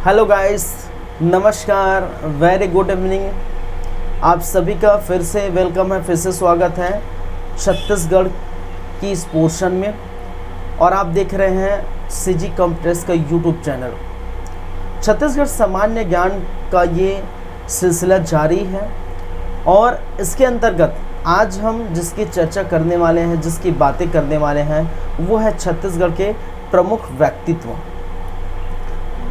Hello guys, नमस्कार, very good evening. आप सभी का फिर से वेलकम है, फिर से स्वागत है छत्तीसगढ़ की इस पोर्शन में। और आप देख रहे हैं सीजी कंप्यूटर्स का यूट्यूब चैनल। छत्तीसगढ़ सामान्य ज्ञान का ये सिलसिला जारी है और इसके अंतर्गत आज हम जिसकी चर्चा करने वाले हैं, जिसकी बातें करने वाले हैं, वो है छत्तीसगढ़ के प्रमुख व्यक्तित्व।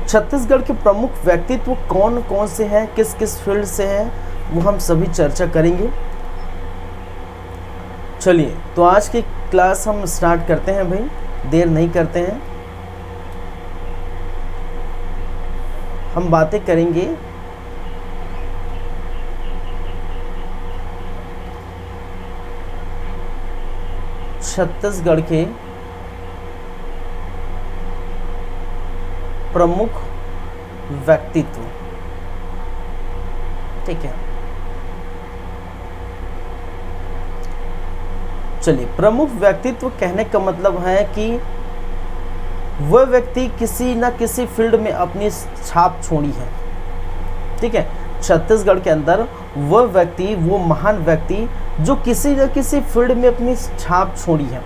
छत्तीसगढ़ के प्रमुख व्यक्तित्व कौन कौन से हैं, किस किस फील्ड से हैं, वो हम सभी चर्चा करेंगे। चलिए तो आज की क्लास हम स्टार्ट करते हैं भाई, देर नहीं करते हैं। हम बातें करेंगे छत्तीसगढ़ के प्रमुख व्यक्तित्व। ठीक है, चलिए। प्रमुख व्यक्तित्व कहने का मतलब है कि वह व्यक्ति किसी न किसी फील्ड में अपनी छाप छोड़ी है। ठीक है, छत्तीसगढ़ के अंदर वह व्यक्ति, वो महान व्यक्ति जो किसी न किसी फील्ड में अपनी छाप छोड़ी है,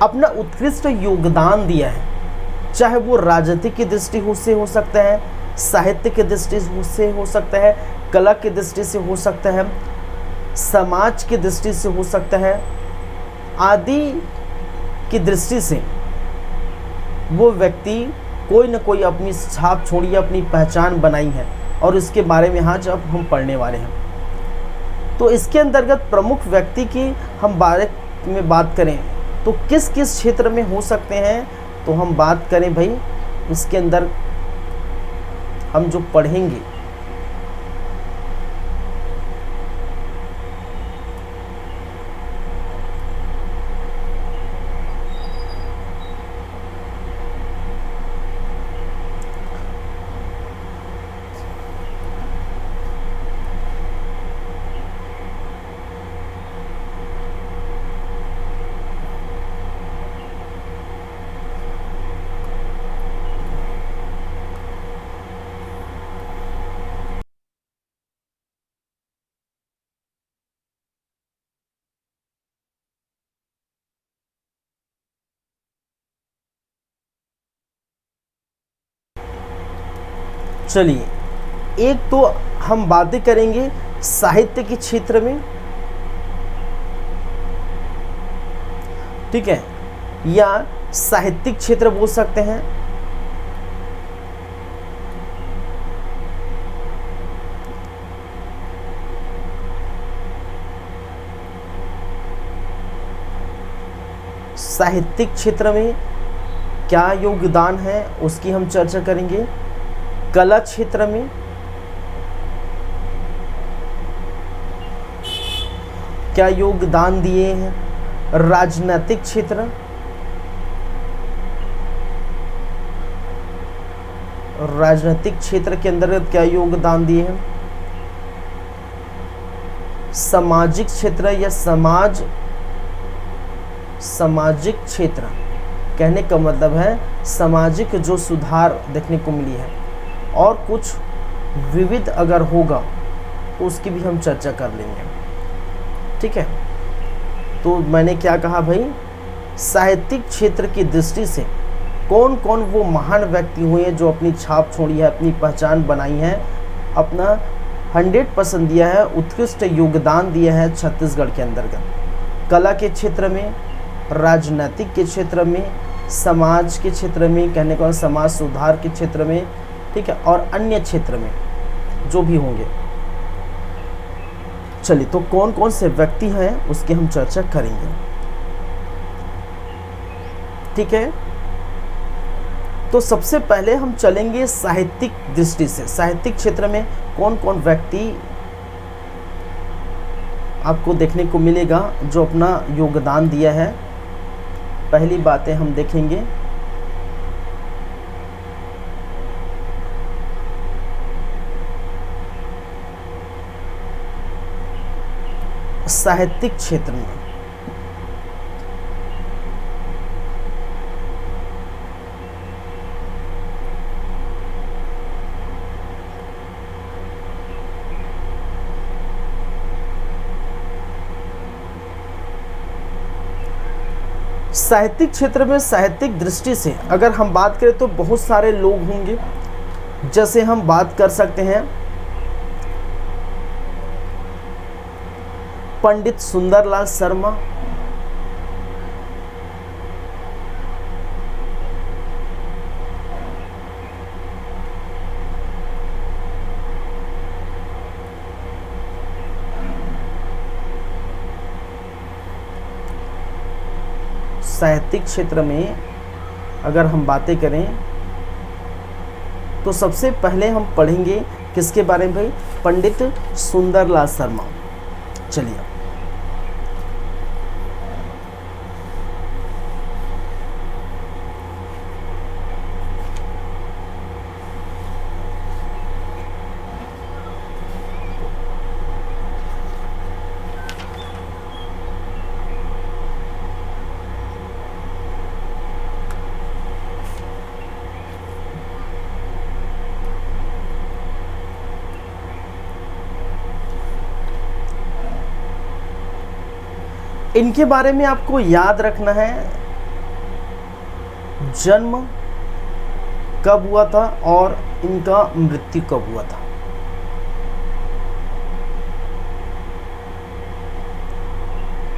अपना उत्कृष्ट योगदान दिया है। चाहे वो राजनीतिक की दृष्टि से हो सकता है, साहित्य की दृष्टि से हो सकता है, कला की दृष्टि से हो सकता है, समाज की दृष्टि से हो सकता है, आदि की दृष्टि से वो व्यक्ति कोई न कोई अपनी छाप छोड़ी, अपनी पहचान बनाई है। और इसके बारे में आज अब हम पढ़ने वाले हैं। तो इसके अंतर्गत प्रमुख व्यक्ति की हम बारे में बात करें तो किस किस क्षेत्र में हो सकते हैं, तो हम बात करें भाई, इसके अंदर हम जो पढ़ेंगे चलिए, एक तो हम बातें करेंगे साहित्य के क्षेत्र में। ठीक है, या साहित्यिक क्षेत्र बोल सकते हैं। साहित्यिक क्षेत्र में क्या योगदान है उसकी हम चर्चा करेंगे। कला क्षेत्र में क्या योगदान दिए हैं। राजनीतिक क्षेत्र, राजनीतिक क्षेत्र के अंतर्गत क्या योगदान दिए हैं। सामाजिक क्षेत्र या सामाजिक क्षेत्र कहने का मतलब है सामाजिक जो सुधार देखने को मिली है, और कुछ विविध अगर होगा तो उसकी भी हम चर्चा कर लेंगे। ठीक है, तो मैंने क्या कहा भाई, साहित्यिक क्षेत्र की दृष्टि से कौन कौन वो महान व्यक्ति हुए हैं जो अपनी छाप छोड़ी है, अपनी पहचान बनाई है, अपना 100% दिया है, उत्कृष्ट योगदान दिया है छत्तीसगढ़ के अंतर्गत। कला के क्षेत्र में, राजनीतिक के क्षेत्र में, समाज के क्षेत्र में, कहने का समाज सुधार के क्षेत्र में, ठीक है, और अन्य क्षेत्र में जो भी होंगे। चलिए, तो कौन कौन से व्यक्ति हैं उसकी हम चर्चा करेंगे। ठीक है, तो सबसे पहले हम चलेंगे साहित्यिक दृष्टि से। साहित्यिक क्षेत्र में कौन कौन व्यक्ति आपको देखने को मिलेगा जो अपना योगदान दिया है। पहली बातें हम देखेंगे साहित्यिक क्षेत्र में। साहित्यिक क्षेत्र में साहित्यिक दृष्टि से अगर हम बात करें तो बहुत सारे लोग होंगे, जैसे हम बात कर सकते हैं पंडित सुंदरलाल शर्मा, साहित्यिक क्षेत्र में अगर हम बातें करें तो सबसे पहले हम पढ़ेंगे किसके बारे में भाई, पंडित सुंदरलाल शर्मा। चलिए इनके बारे में आपको याद रखना है, जन्म कब हुआ था और इनका मृत्यु कब हुआ था।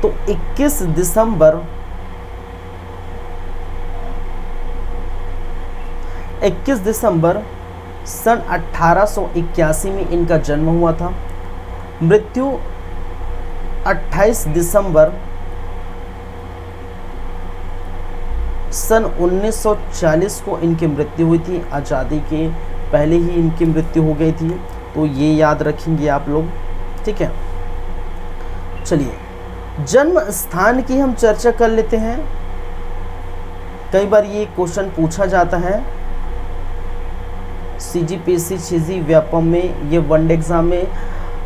तो 21 दिसंबर 21 दिसंबर सन 1881 में इनका जन्म हुआ था। मृत्यु 28 दिसंबर सन 1940 को इनकी मृत्यु हुई थी। आज़ादी के पहले ही इनकी मृत्यु हो गई थी, तो ये याद रखेंगे आप लोग, ठीक है। चलिए जन्म स्थान की हम चर्चा कर लेते हैं। कई बार ये क्वेश्चन पूछा जाता है CGPSC, CG व्यापम में, ये वनडे एग्जाम में,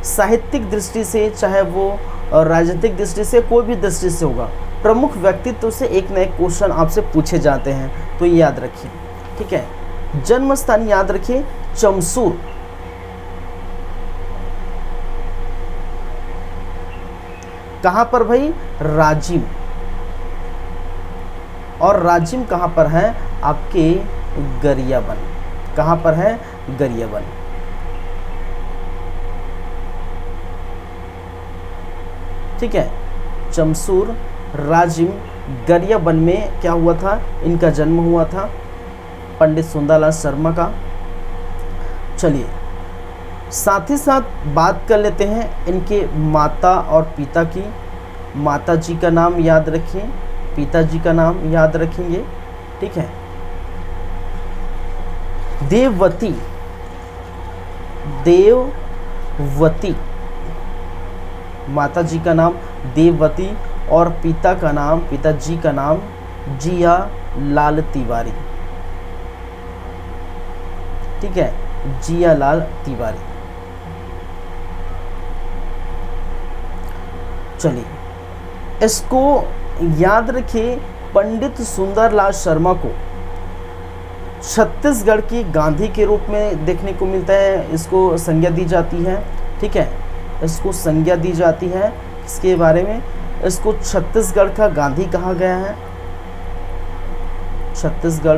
साहित्यिक दृष्टि से चाहे वो राजनीतिक दृष्टि से, कोई भी दृष्टि से होगा, प्रमुख व्यक्तित्व से एक नए क्वेश्चन आपसे पूछे जाते हैं, तो ये याद रखिए, ठीक है। जन्म स्थान याद रखिए चमसूर, कहां पर भाई, राजिम। और राजिम कहां पर है, आपके गरियाबंद। कहां पर है, गरियाबंद। ठीक है, चमसूर, राजिम, गरियाबंद में क्या हुआ था, इनका जन्म हुआ था, पंडित सुंदरलाल शर्मा का। चलिए साथ ही साथ बात कर लेते हैं इनके माता और पिता की। माता जी का नाम याद रखिए, पिताजी का नाम याद रखेंगे, ठीक है। देववती, देववती माता जी का नाम देववती, और पिता का नाम, पिताजी का नाम जिया लाल तिवारी, ठीक है, जिया लाल तिवारी। चलिए इसको याद रखिए, पंडित सुंदरलाल शर्मा को छत्तीसगढ़ की गांधी के रूप में देखने को मिलता है, इसको संज्ञा दी जाती है, ठीक है, इसको संज्ञा दी जाती है। इसके बारे में, इसको छत्तीसगढ़ का गांधी कहा गया है, छत्तीसगढ़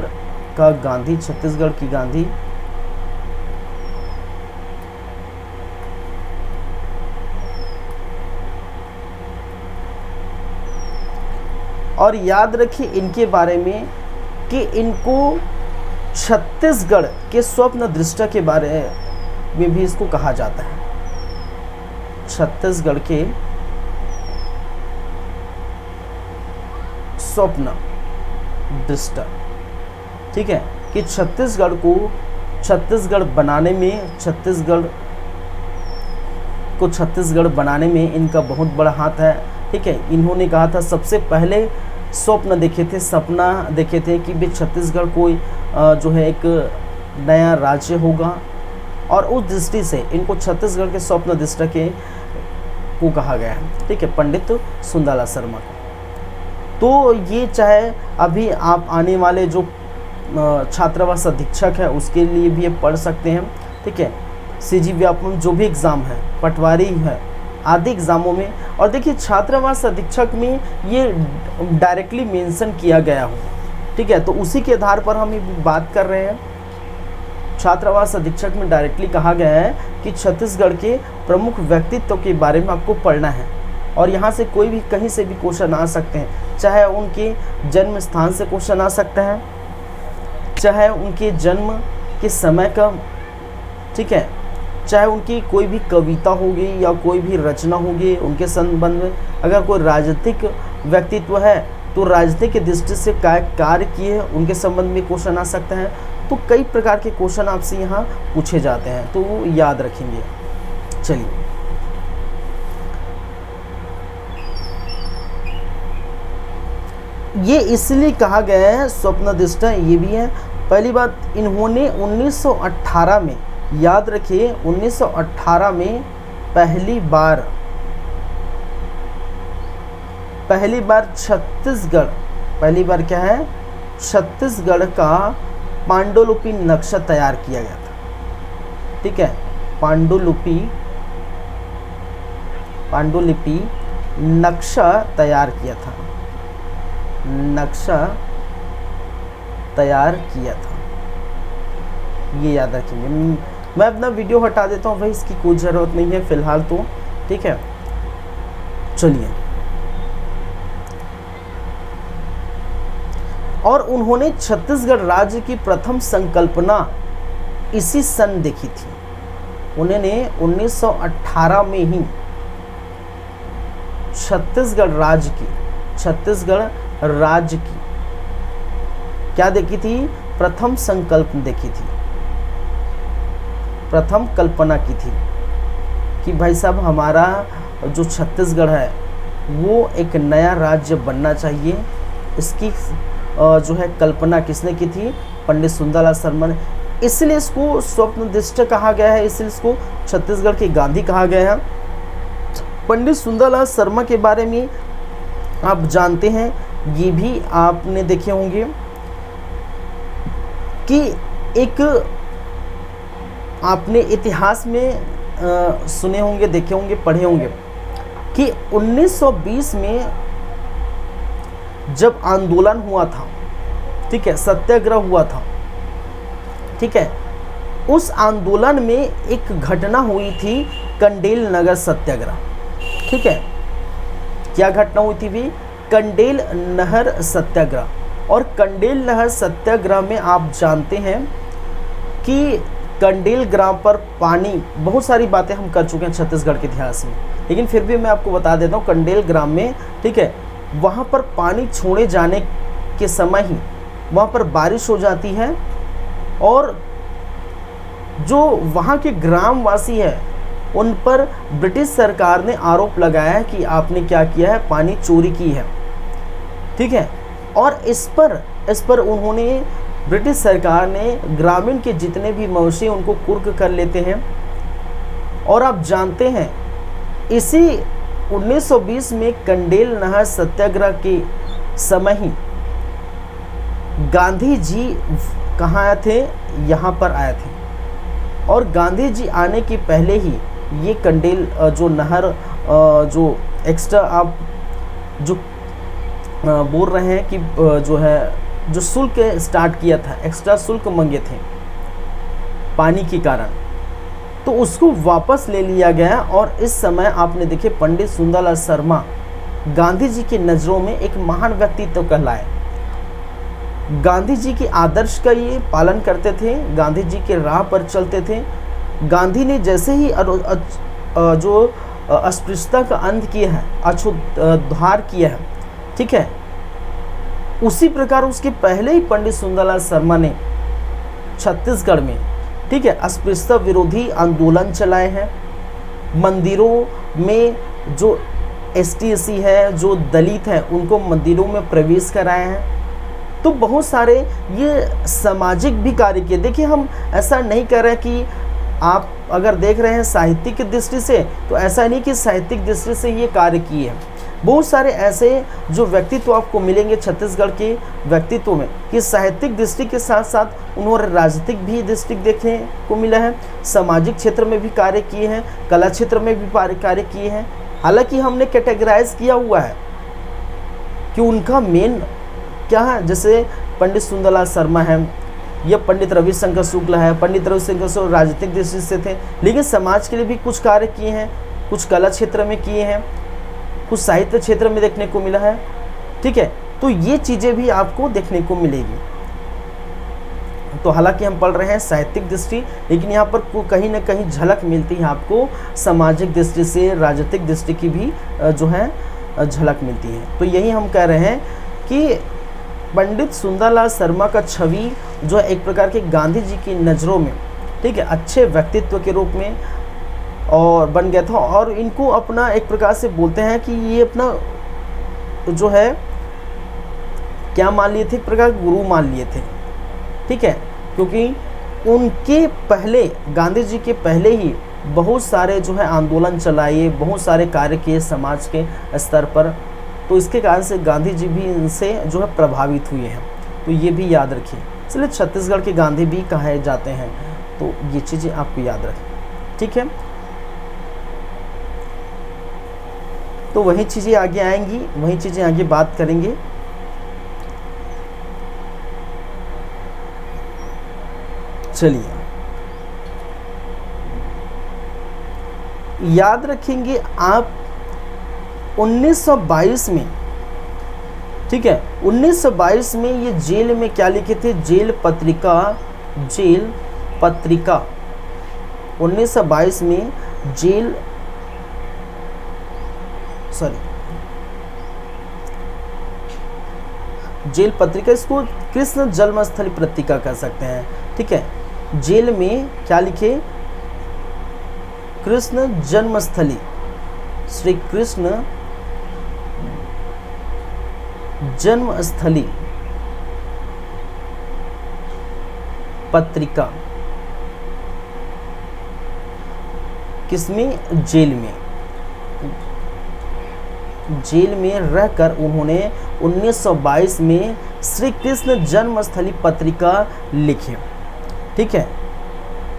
का गांधी, छत्तीसगढ़ की गांधी। और याद रखिए इनके बारे में कि इनको छत्तीसगढ़ के स्वप्न दृष्टा के बारे में भी इसको कहा जाता है, छत्तीसगढ़ के स्वप्न दृष्टा, ठीक है, कि छत्तीसगढ़ को, छत्तीसगढ़ बनाने में, छत्तीसगढ़ को छत्तीसगढ़ बनाने में इनका बहुत बड़ा हाथ है, ठीक है। इन्होंने कहा था, सबसे पहले स्वप्न देखे थे, सपना देखे थे कि भी छत्तीसगढ़ कोई जो है एक नया राज्य होगा, और उस दृष्टि से इनको छत्तीसगढ़ के स्वप्न दृष्टा के को कहा गया है, ठीक है, पंडित सुंदरलाल शर्मा को। तो ये चाहे अभी आप आने वाले जो छात्रावास अधीक्षक है उसके लिए भी ये पढ़ सकते हैं, ठीक है। CG व्यापम जो भी एग्ज़ाम है, पटवारी है, आदि एग्ज़ामों में। और देखिए छात्रावास अधीक्षक में ये डायरेक्टली मेंशन किया गया हो, ठीक है, तो उसी के आधार पर हम ये बात कर रहे हैं। छात्रावास अधीक्षक में डायरेक्टली कहा गया है कि छत्तीसगढ़ के प्रमुख व्यक्तित्व के बारे में आपको पढ़ना है, और यहाँ से कोई भी कहीं से भी क्वेश्चन आ सकते हैं, चाहे उनके जन्म स्थान से क्वेश्चन आ सकता है, चाहे उनके जन्म के समय का, ठीक है, चाहे उनकी कोई भी कविता होगी या कोई भी रचना होगी उनके संबंध में। अगर कोई राजनीतिक व्यक्तित्व है तो राजनीति की दृष्टि से क्या कार्य किए उनके संबंध में क्वेश्चन आ सकता है। तो कई प्रकार के क्वेश्चन आपसे यहाँ पूछे जाते हैं, तो वो याद रखेंगे। चलिए, ये इसलिए कहा गया है स्वप्नदृष्टा, ये भी है। पहली बात, इन्होंने 1918 में, याद रखिए 1918 में पहली बार छत्तीसगढ़, पहली बार क्या है, छत्तीसगढ़ का पांडुलिपि नक्शा तैयार किया गया था, ठीक है, पांडुलिपि नक्शा तैयार किया था, ये याद रखेंगे। मैं अपना वीडियो हटा देता हूँ भाई, इसकी कोई ज़रूरत नहीं है फिलहाल तो, ठीक है। चलिए, और उन्होंने छत्तीसगढ़ राज्य की प्रथम संकल्पना इसी सन देखी थी। उन्होंने 1918 में ही छत्तीसगढ़ राज्य की क्या देखी थी, प्रथम संकल्प देखी थी, प्रथम कल्पना की थी कि भाई साहब हमारा जो छत्तीसगढ़ है वो एक नया राज्य बनना चाहिए। इसकी जो है कल्पना किसने की थी, पंडित सुंदरलाल शर्मा ने। इसलिए इसको स्वप्नदृष्टा कहा गया है, इसलिए इसको छत्तीसगढ़ के गांधी कहा गया है। पंडित सुंदरलाल शर्मा के बारे में आप जानते हैं, ये भी आपने देखे होंगे कि एक आपने इतिहास में सुने होंगे, देखे होंगे, पढ़े होंगे कि 1920 में जब आंदोलन हुआ था, ठीक है, सत्याग्रह हुआ था, ठीक है, उस आंदोलन में एक घटना हुई थी, कंडेल नगर सत्याग्रह, ठीक है। क्या घटना हुई थी भी, कंडेल नहर सत्याग्रह। और कंडेल नहर सत्याग्रह में आप जानते हैं कि कंडेल ग्राम पर पानी, बहुत सारी बातें हम कर चुके हैं छत्तीसगढ़ के इतिहास में, लेकिन फिर भी मैं आपको बता देता हूँ, कंडेल ग्राम में, ठीक है, वहाँ पर पानी छोड़े जाने के समय ही वहाँ पर बारिश हो जाती है, और जो वहाँ के ग्रामवासी है उन पर ब्रिटिश सरकार ने आरोप लगाया है कि आपने क्या किया है, पानी चोरी की है, ठीक है। और इस पर उन्होंने, ब्रिटिश सरकार ने ग्रामीण के जितने भी मवेशी उनको कुर्क कर लेते हैं। और आप जानते हैं इसी 1920 में कंडेल नहर सत्याग्रह के समय ही गांधी जी कहाँ आए थे, यहाँ पर आए थे। और गांधी जी आने के पहले ही ये कंडेल जो नहर जो एक्स्ट्रा आप जो बोल रहे हैं कि जो है जो शुल्क स्टार्ट किया था, एक्स्ट्रा शुल्क मांगे थे पानी के कारण, तो उसको वापस ले लिया गया। और इस समय आपने देखे पंडित सुंदरलाल शर्मा गांधी जी की नज़रों में एक महान व्यक्तित्व कहलाए। गांधी जी के आदर्श का ये पालन करते थे, गांधी जी के राह पर चलते थे। गांधी ने जैसे ही जो अस्पृश्यता का अंत किया है, अछूतधार किया है, ठीक है, उसी प्रकार उसके पहले ही पंडित सुंदरलाल शर्मा ने छत्तीसगढ़ में, ठीक है, अस्पृश्यता विरोधी आंदोलन चलाए हैं। मंदिरों में जो ST/SC है, जो दलित है, उनको मंदिरों में प्रवेश कराए हैं। तो बहुत सारे ये सामाजिक भी कार्य किए। देखिए, हम ऐसा नहीं कर रहे कि आप अगर देख रहे हैं साहित्यिक दृष्टि से, तो ऐसा नहीं कि साहित्यिक दृष्टि से ये कार्य किए हैं, बहुत सारे ऐसे जो व्यक्तित्व आपको मिलेंगे छत्तीसगढ़ के व्यक्तित्व में कि साहित्यिक दृष्टि के साथ साथ उन्होंने राजनीतिक भी दृष्टि देखने को मिला है, सामाजिक क्षेत्र में भी कार्य किए हैं, कला क्षेत्र में भी कार्य किए हैं। हालांकि हमने कैटेगराइज किया हुआ है कि उनका मेन क्या है, जैसे पंडित सुंदरलाल शर्मा है या पंडित रविशंकर शुक्ल है। पंडित रविशंकर शुक्ल राजनीतिक दृष्टि से थे, लेकिन समाज के लिए भी कुछ कार्य किए हैं, कुछ कला क्षेत्र में किए हैं, कुछ साहित्य क्षेत्र में देखने को मिला है। ठीक है, तो ये चीज़ें भी आपको देखने को मिलेगी। तो हालांकि हम पढ़ रहे हैं साहित्यिक दृष्टि, लेकिन यहाँ पर कहीं ना कहीं झलक मिलती है आपको सामाजिक दृष्टि से, राजनीतिक दृष्टि की भी जो है झलक मिलती है। तो यही हम कह रहे हैं कि पंडित सुंदरलाल शर्मा का छवि जो है एक प्रकार के गांधी जी की नज़रों में, ठीक है, अच्छे व्यक्तित्व के रूप में और बन गया था। और इनको अपना एक प्रकार से बोलते हैं कि ये अपना जो है क्या मान लिए थे, एक प्रकार गुरु मान लिए थे। ठीक है, क्योंकि उनके पहले, गांधी जी के पहले ही बहुत सारे जो है आंदोलन चलाए, बहुत सारे कार्य किए समाज के स्तर पर। तो इसके कारण से गांधी जी भी इनसे जो है प्रभावित हुए हैं। तो ये भी याद रखिए, इसलिए छत्तीसगढ़ के गांधी भी कहे जाते हैं। तो ये चीज़ें आपको याद रखें। ठीक है, तो वही चीज़ें आगे आएंगी, वही चीज़ें आगे बात करेंगे। चलिए, याद रखेंगे आप 1922 में, ठीक है, 1922 में ये जेल में क्या लिखे थे, जेल पत्रिका 1922 में जेल पत्रिका, इसको कृष्ण जन्मस्थली पत्रिका कह सकते हैं। ठीक है, जेल में क्या लिखे, कृष्ण जन्मस्थली, श्री कृष्ण जन्मस्थली पत्रिका, किसमें, जेल में। जेल में रहकर उन्होंने 1922 में श्री कृष्ण जन्मस्थली पत्रिका लिखी। ठीक है,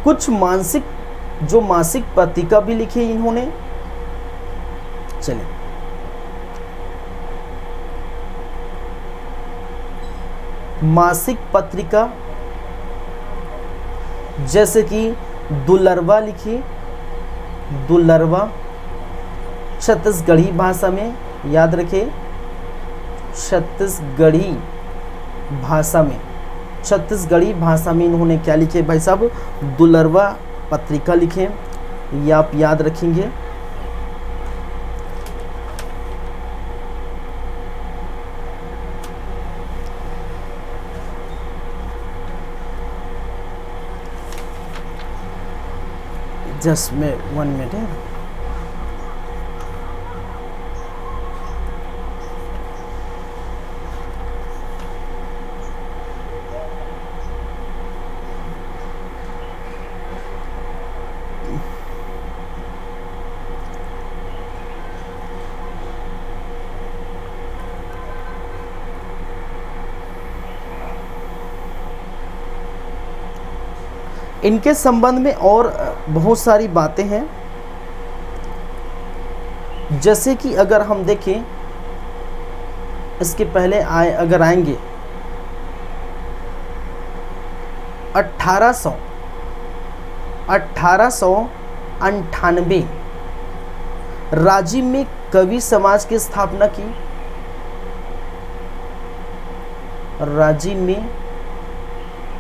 कुछ मासिक पत्रिका भी लिखी इन्होंने। चलिए, मासिक पत्रिका जैसे कि दुलरवा लिखी, दुलरवा छत्तीसगढ़ी भाषा में, याद रखें, छत्तीसगढ़ी भाषा में इन्होंने क्या लिखे भाई साहब, दुलरवा पत्रिका लिखे। ये आप याद रखेंगे। जस्ट में 1 मिनट है। इनके संबंध में और बहुत सारी बातें हैं, जैसे कि अगर हम देखें, इसके पहले अगर आएंगे 1898 राजिम में कवि समाज की स्थापना की। राजिम में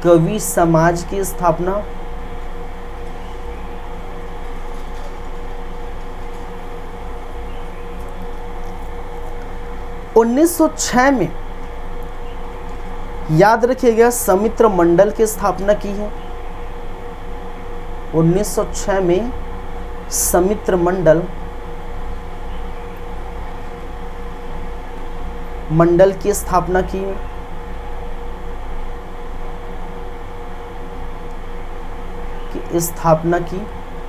कवि समाज की स्थापना। 1906 में याद रखिएगा समित्र मंडल की स्थापना की है। 1906 में समित्र मंडल की स्थापना की है।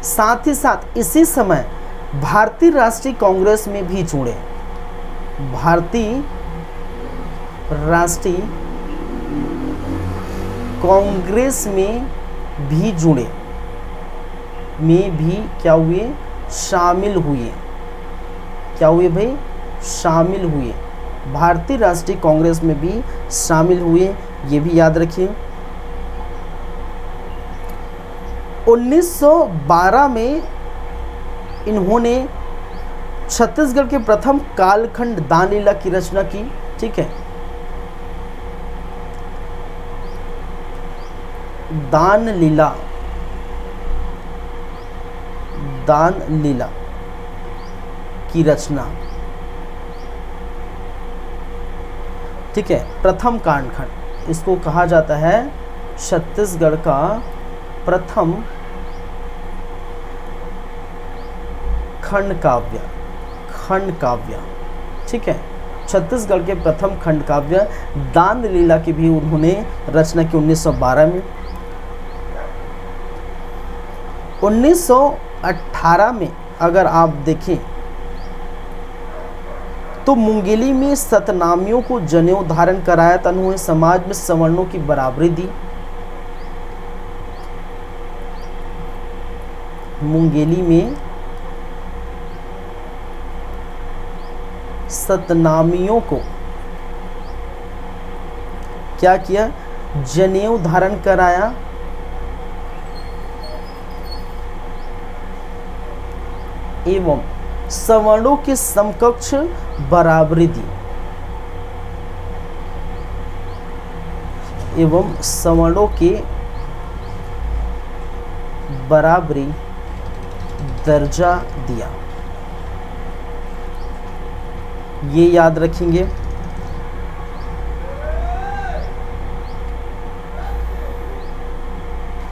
साथ ही साथ इसी समय भारतीय राष्ट्रीय कांग्रेस में भी जुड़े। भारतीय राष्ट्रीय कांग्रेस में भी जुड़े, में भी क्या हुए, शामिल हुए। क्या हुए भाई, शामिल हुए। भारतीय राष्ट्रीय कांग्रेस में भी शामिल हुए, ये भी याद रखिए। 1912 में इन्होंने छत्तीसगढ़ के प्रथम कालखंड दान लीला की रचना की। ठीक है, दान लीला की रचना। ठीक है, प्रथम कालखंड इसको कहा जाता है छत्तीसगढ़ का प्रथम खंड काव्य। ठीक है, छत्तीसगढ़ के प्रथम खंड काव्य दान लीला की भी उन्होंने रचना की 1912 में। 1918 में अगर आप देखें तो मुंगेली में सतनामियों को जनेऊ धारण कराया था, उन्होंने समाज में सवर्णों की बराबरी दी। मुंगेली में सतनामियों को क्या किया, जनेऊ धारण कराया एवं सवर्णों के समकक्ष बराबरी दी। एवं सवर्णों के बराबरी दर्जा दिया, ये याद रखेंगे।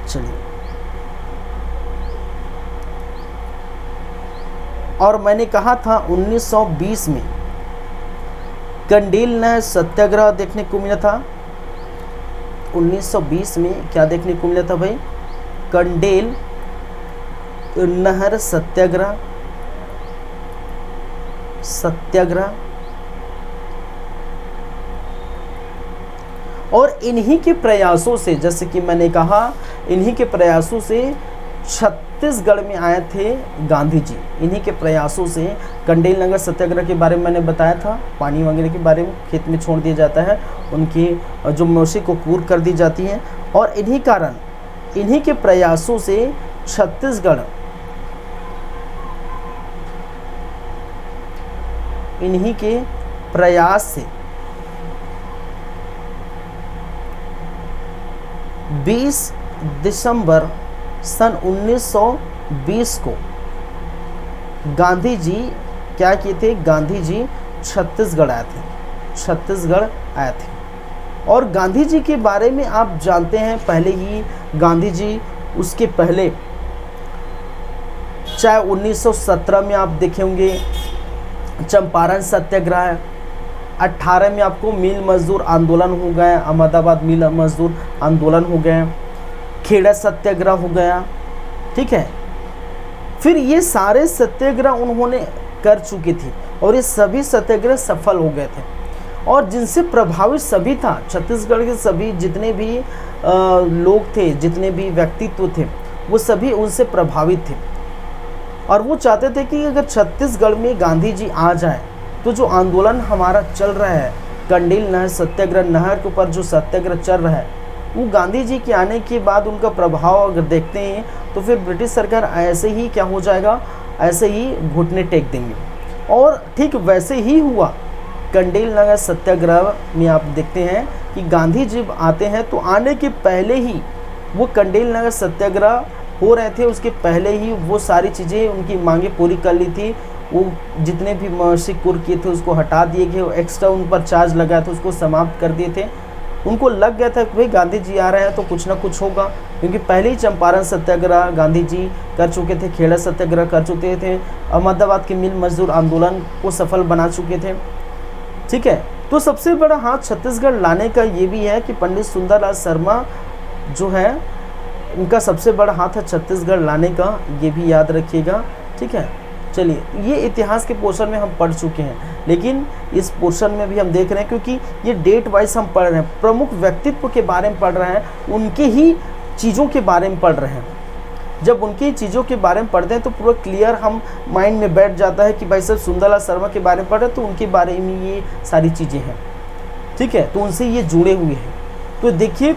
चलिए, और मैंने कहा था 1920 में कंडेल नहर सत्याग्रह देखने को मिला था। 1920 में क्या देखने को मिला था भाई, कंडेल नहर सत्याग्रह। और इन्हीं के प्रयासों से, जैसे कि मैंने कहा, इन्हीं के प्रयासों से छत्तीसगढ़ में आए थे गांधी जी। इन्हीं के प्रयासों से कंडेल नगर सत्याग्रह के बारे में मैंने बताया था, पानी वगैरह के बारे में, खेत में छोड़ दिया जाता है, उनकी जो मौसी को पूर्ण कर दी जाती है। और इन्हीं कारण, इन्हीं के प्रयासों से छत्तीसगढ़, इन्हीं के प्रयास से 20 दिसंबर सन 1920 को गांधी जी क्या किए थे, गांधी जी छत्तीसगढ़ आए थे। और गांधी जी के बारे में आप जानते हैं, पहले ही गांधी जी, उसके पहले चाहे 1917 में आप देखे होंगे चंपारण सत्याग्रह, 18 में आपको मिल मजदूर आंदोलन हो गए, अहमदाबाद मिल मजदूर आंदोलन हो गए, खेड़ा सत्याग्रह हो गया। ठीक है, फिर ये सारे सत्याग्रह उन्होंने कर चुके थे और ये सभी सत्याग्रह सफल हो गए थे। और जिनसे प्रभावित सभी था, छत्तीसगढ़ के सभी जितने भी लोग थे, जितने भी व्यक्तित्व थे, वो सभी उनसे प्रभावित थे। और वो चाहते थे कि अगर छत्तीसगढ़ में गांधी जी आ जाए तो जो आंदोलन हमारा चल रहा है, कंडेल नहर सत्याग्रह, नहर के ऊपर जो सत्याग्रह चल रहा है, वो गांधी जी के आने के बाद उनका प्रभाव अगर देखते हैं तो फिर ब्रिटिश सरकार ऐसे ही क्या हो जाएगा, ऐसे ही घुटने टेक देंगे। और ठीक वैसे ही हुआ। कंडेल नगर सत्याग्रह में आप देखते हैं कि गांधी जी आते हैं तो आने के पहले ही वो कंडेल नगर सत्याग्रह हो रहे थे, उसके पहले ही वो सारी चीज़ें, उनकी मांगे पूरी कर ली थी। वो जितने भी मासिक कुर किए थे उसको हटा दिए गए, एक्स्ट्रा उन पर चार्ज लगाया था उसको समाप्त कर दिए थे। उनको लग गया था कि भाई गांधी जी आ रहे हैं तो कुछ ना कुछ होगा, क्योंकि पहले ही चंपारण सत्याग्रह गांधी जी कर चुके थे, खेड़ा सत्याग्रह कर चुके थे, अहमदाबाद के मिल मजदूर आंदोलन को सफल बना चुके थे। ठीक है, तो सबसे बड़ा हाथ छत्तीसगढ़ लाने का ये भी है कि पंडित सुंदरलाल शर्मा जो है, उनका सबसे बड़ा हाथ है छत्तीसगढ़ लाने का, ये भी याद रखिएगा। ठीक है, चलिए, ये इतिहास के पोर्शन में हम पढ़ चुके हैं, लेकिन इस पोर्शन में भी हम देख रहे हैं, क्योंकि ये डेट वाइज हम पढ़ रहे हैं, प्रमुख व्यक्तित्व के बारे में पढ़ रहे हैं, उनके ही चीज़ों के बारे में पढ़ रहे हैं। जब उनकी चीज़ों के बारे में पढ़ते हैं तो पूरा क्लियर हम माइंड में बैठ जाता है कि भाई साहब सुंदरलाल शर्मा के बारे में पढ़ रहे हैं तो उनके बारे में ये सारी चीज़ें हैं, ठीक है, तो उनसे ये जुड़े हुए हैं। तो देखिए,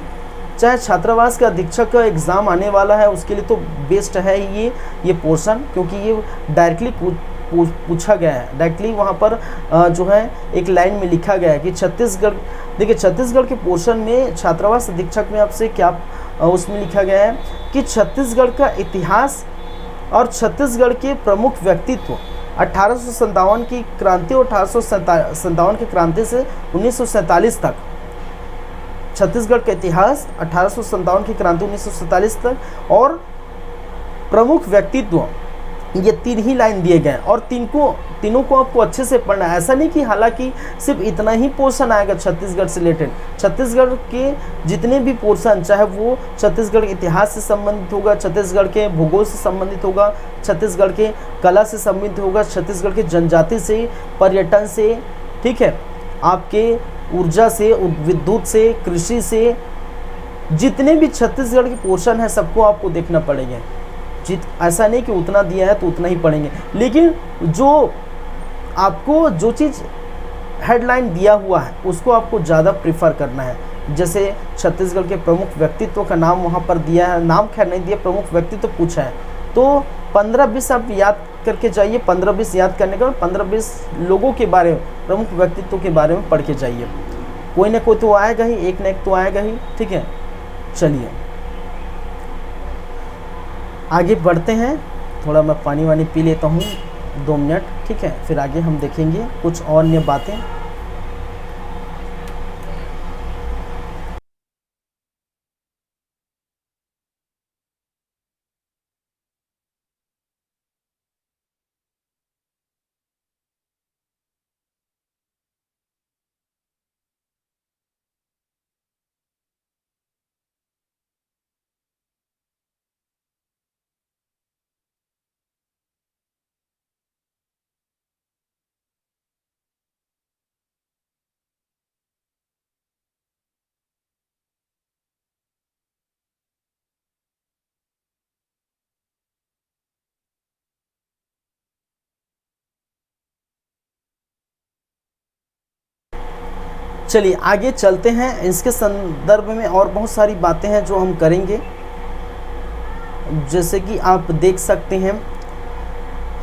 चाहे छात्रावास का अधीक्षक का एग्ज़ाम आने वाला है, उसके लिए तो बेस्ट है ये पोर्शन, क्योंकि ये डायरेक्टली पूछा गया है। डायरेक्टली वहाँ पर जो है एक लाइन में लिखा गया है कि छत्तीसगढ़, देखिए छत्तीसगढ़ के पोर्शन में छात्रावास अधीक्षक में आपसे क्या उसमें लिखा गया है कि छत्तीसगढ़ का इतिहास और छत्तीसगढ़ के प्रमुख व्यक्तित्व 1857 की क्रांति और 1857 की क्रांति से 1947 तक, छत्तीसगढ़ का इतिहास 1857 की क्रांति 1947 तक और प्रमुख व्यक्तित्व, ये 3 ही लाइन दिए गए और तीनों को आपको अच्छे से पढ़ना है। ऐसा नहीं कि हालांकि सिर्फ इतना ही पोर्शन आएगा छत्तीसगढ़ से रिलेटेड, छत्तीसगढ़ के जितने भी पोर्शन, चाहे वो छत्तीसगढ़ के इतिहास से संबंधित होगा, छत्तीसगढ़ के भूगोल से संबंधित होगा, छत्तीसगढ़ के कला से संबंधित होगा, छत्तीसगढ़ के जनजाति से, पर्यटन से, ठीक है, आपके ऊर्जा से, विद्युत से, कृषि से, जितने भी छत्तीसगढ़ के पोर्शन है सबको आपको देखना पड़ेंगे। ऐसा नहीं कि उतना दिया है तो उतना ही पढ़ेंगे, लेकिन जो आपको जो चीज़ हेडलाइन दिया हुआ है उसको आपको ज़्यादा प्रीफर करना है। जैसे छत्तीसगढ़ के प्रमुख व्यक्तित्व का नाम वहाँ पर दिया है, नाम खैर नहीं दिया, प्रमुख व्यक्तित्व पूछा है, तो 15-20 आप याद करके जाइए। 15-20 याद करने का 15-20 लोगों के बारे में, प्रमुख व्यक्तित्व के बारे में पढ़ के जाइए। कोई ना कोई तो आएगा ही, एक ना एक तो आएगा ही, ठीक है। चलिए आगे बढ़ते हैं, थोड़ा मैं पानी वानी पी लेता हूँ 2 मिनट, ठीक है, फिर आगे हम देखेंगे कुछ और अन्य बातें। चलिए आगे चलते हैं, इसके संदर्भ में और बहुत सारी बातें हैं जो हम करेंगे। जैसे कि आप देख सकते हैं,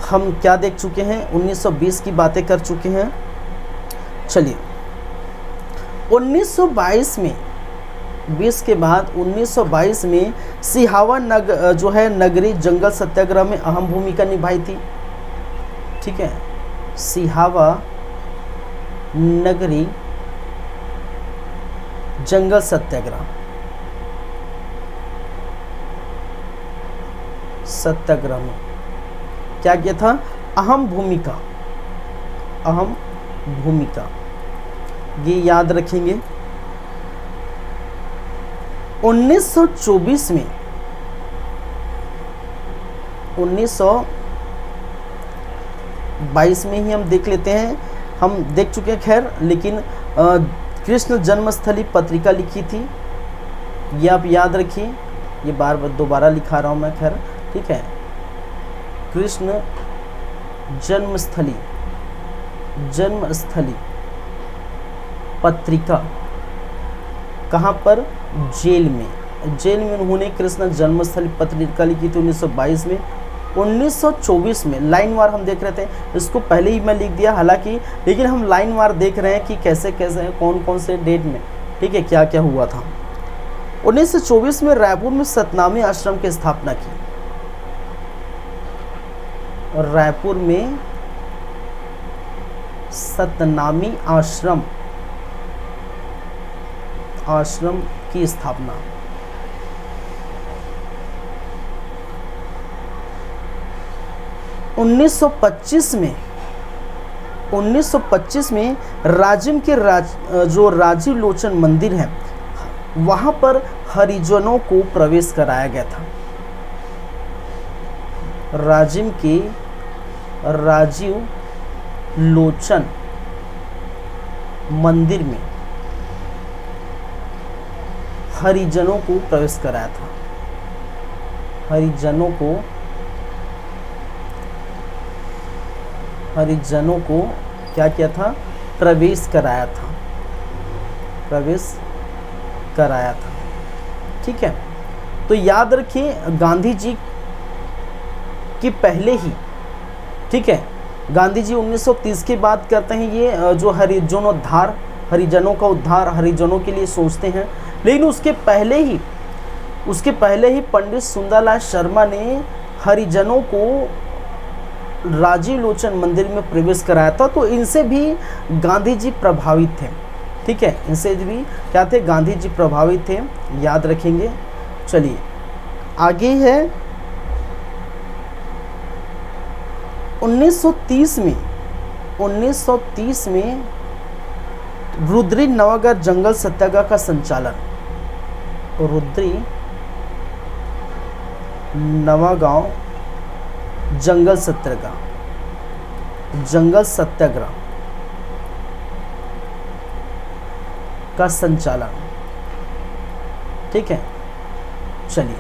हम क्या देख चुके हैं, 1920 की बातें कर चुके हैं। चलिए 1922 में, 20 के बाद 1922 में सिहावा जो है नगरी जंगल सत्याग्रह में अहम भूमिका निभाई थी, ठीक है। सिहावा नगरी जंगल सत्याग्रह में क्या किया था, अहम भूमिका, ये याद रखेंगे। 1924 में, 1922 में ही हम देख लेते हैं, हम देख चुके हैं खैर, लेकिन कृष्ण जन्मस्थली पत्रिका लिखी थी, ये आप याद रखिए, ये बार बार दोबारा लिखा रहा हूँ मैं, खैर ठीक है। कृष्ण जन्मस्थली पत्रिका कहाँ पर, जेल में उन्होंने कृष्ण जन्मस्थली पत्रिका लिखी थी 1922 में। 1924 में लाइन वार हम देख रहे थे, इसको पहले ही मैं लिख दिया हालांकि, लेकिन हम लाइन वार देख रहे हैं कि कैसे कैसे कौन कौन से डेट में, ठीक है, क्या क्या हुआ था। 1924 में रायपुर में सतनामी आश्रम की स्थापना की, और रायपुर में सतनामी आश्रम की स्थापना। 1925 में राजिम के जो राजीव लोचन मंदिर है वहां पर हरिजनों को प्रवेश कराया गया था। राजिम के राजीव लोचन मंदिर में हरिजनों को प्रवेश कराया था। हरिजनों को क्या किया था? प्रवेश कराया था। ठीक है, तो याद रखिए गांधी जी के पहले ही, ठीक है, गांधी जी 1930 की बात करते हैं, ये जो हरिजनों का उद्धार, हरिजनों के लिए सोचते हैं। लेकिन उसके पहले ही पंडित सुंदरलाल शर्मा ने हरिजनों को राजीव लोचन मंदिर में प्रवेश कराया था। तो इनसे भी गांधी जी प्रभावित थे। ठीक है, इनसे भी क्या थे? गांधी जी प्रभावित थे, याद रखेंगे। चलिए आगे है 1930 में रुद्री नवागांव जंगल सत्याग्रह का संचालन। रुद्री नवागांव जंगल सत्याग्रह का संचालन। ठीक है, चलिए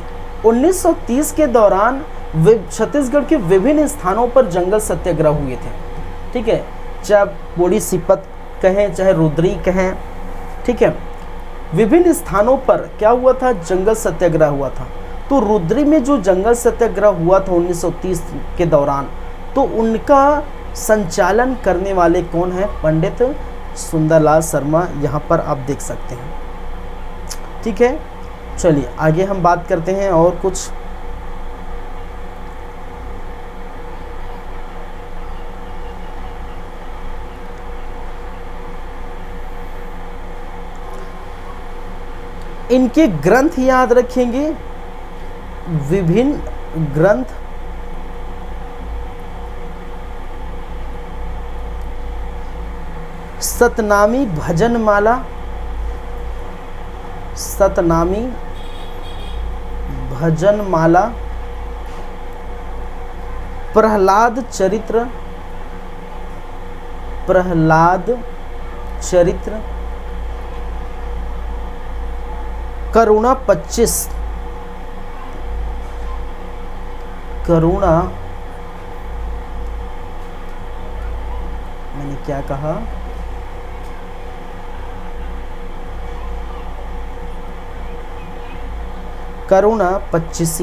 1930 के दौरान छत्तीसगढ़ के विभिन्न स्थानों पर जंगल सत्याग्रह हुए थे। ठीक है, चाहे बोड़ी सिपत कहें, चाहे रुद्री कहें। ठीक है, विभिन्न स्थानों पर क्या हुआ था? जंगल सत्याग्रह हुआ था। तो रुद्री में जो जंगल सत्याग्रह हुआ था 1930 के दौरान, तो उनका संचालन करने वाले कौन है? पंडित सुंदरलाल शर्मा, यहाँ पर आप देख सकते हैं। ठीक है, चलिए आगे हम बात करते हैं और कुछ। इनके ग्रंथ याद रखेंगे, विभिन्न ग्रंथ। सतनामी भजनमाला, प्रहलाद चरित्र, करुणा 25, मैंने क्या कहा? करुणा 25।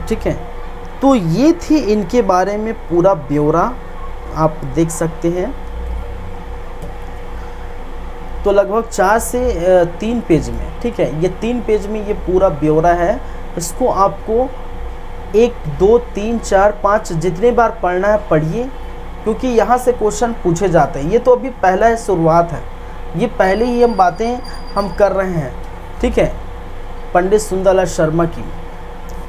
ठीक है, तो ये थी इनके बारे में पूरा ब्यौरा, आप देख सकते हैं। तो लगभग 4 से 3 पेज में, ठीक है, ये 3 पेज में ये पूरा ब्यौरा है। इसको आपको 1, 2, 3, 4, 5 जितने बार पढ़ना है पढ़िए, क्योंकि यहाँ से क्वेश्चन पूछे जाते हैं। ये तो अभी पहला है, शुरुआत है, ये पहले ही हम बातें कर रहे हैं। ठीक है, पंडित सुंदरलाल शर्मा की,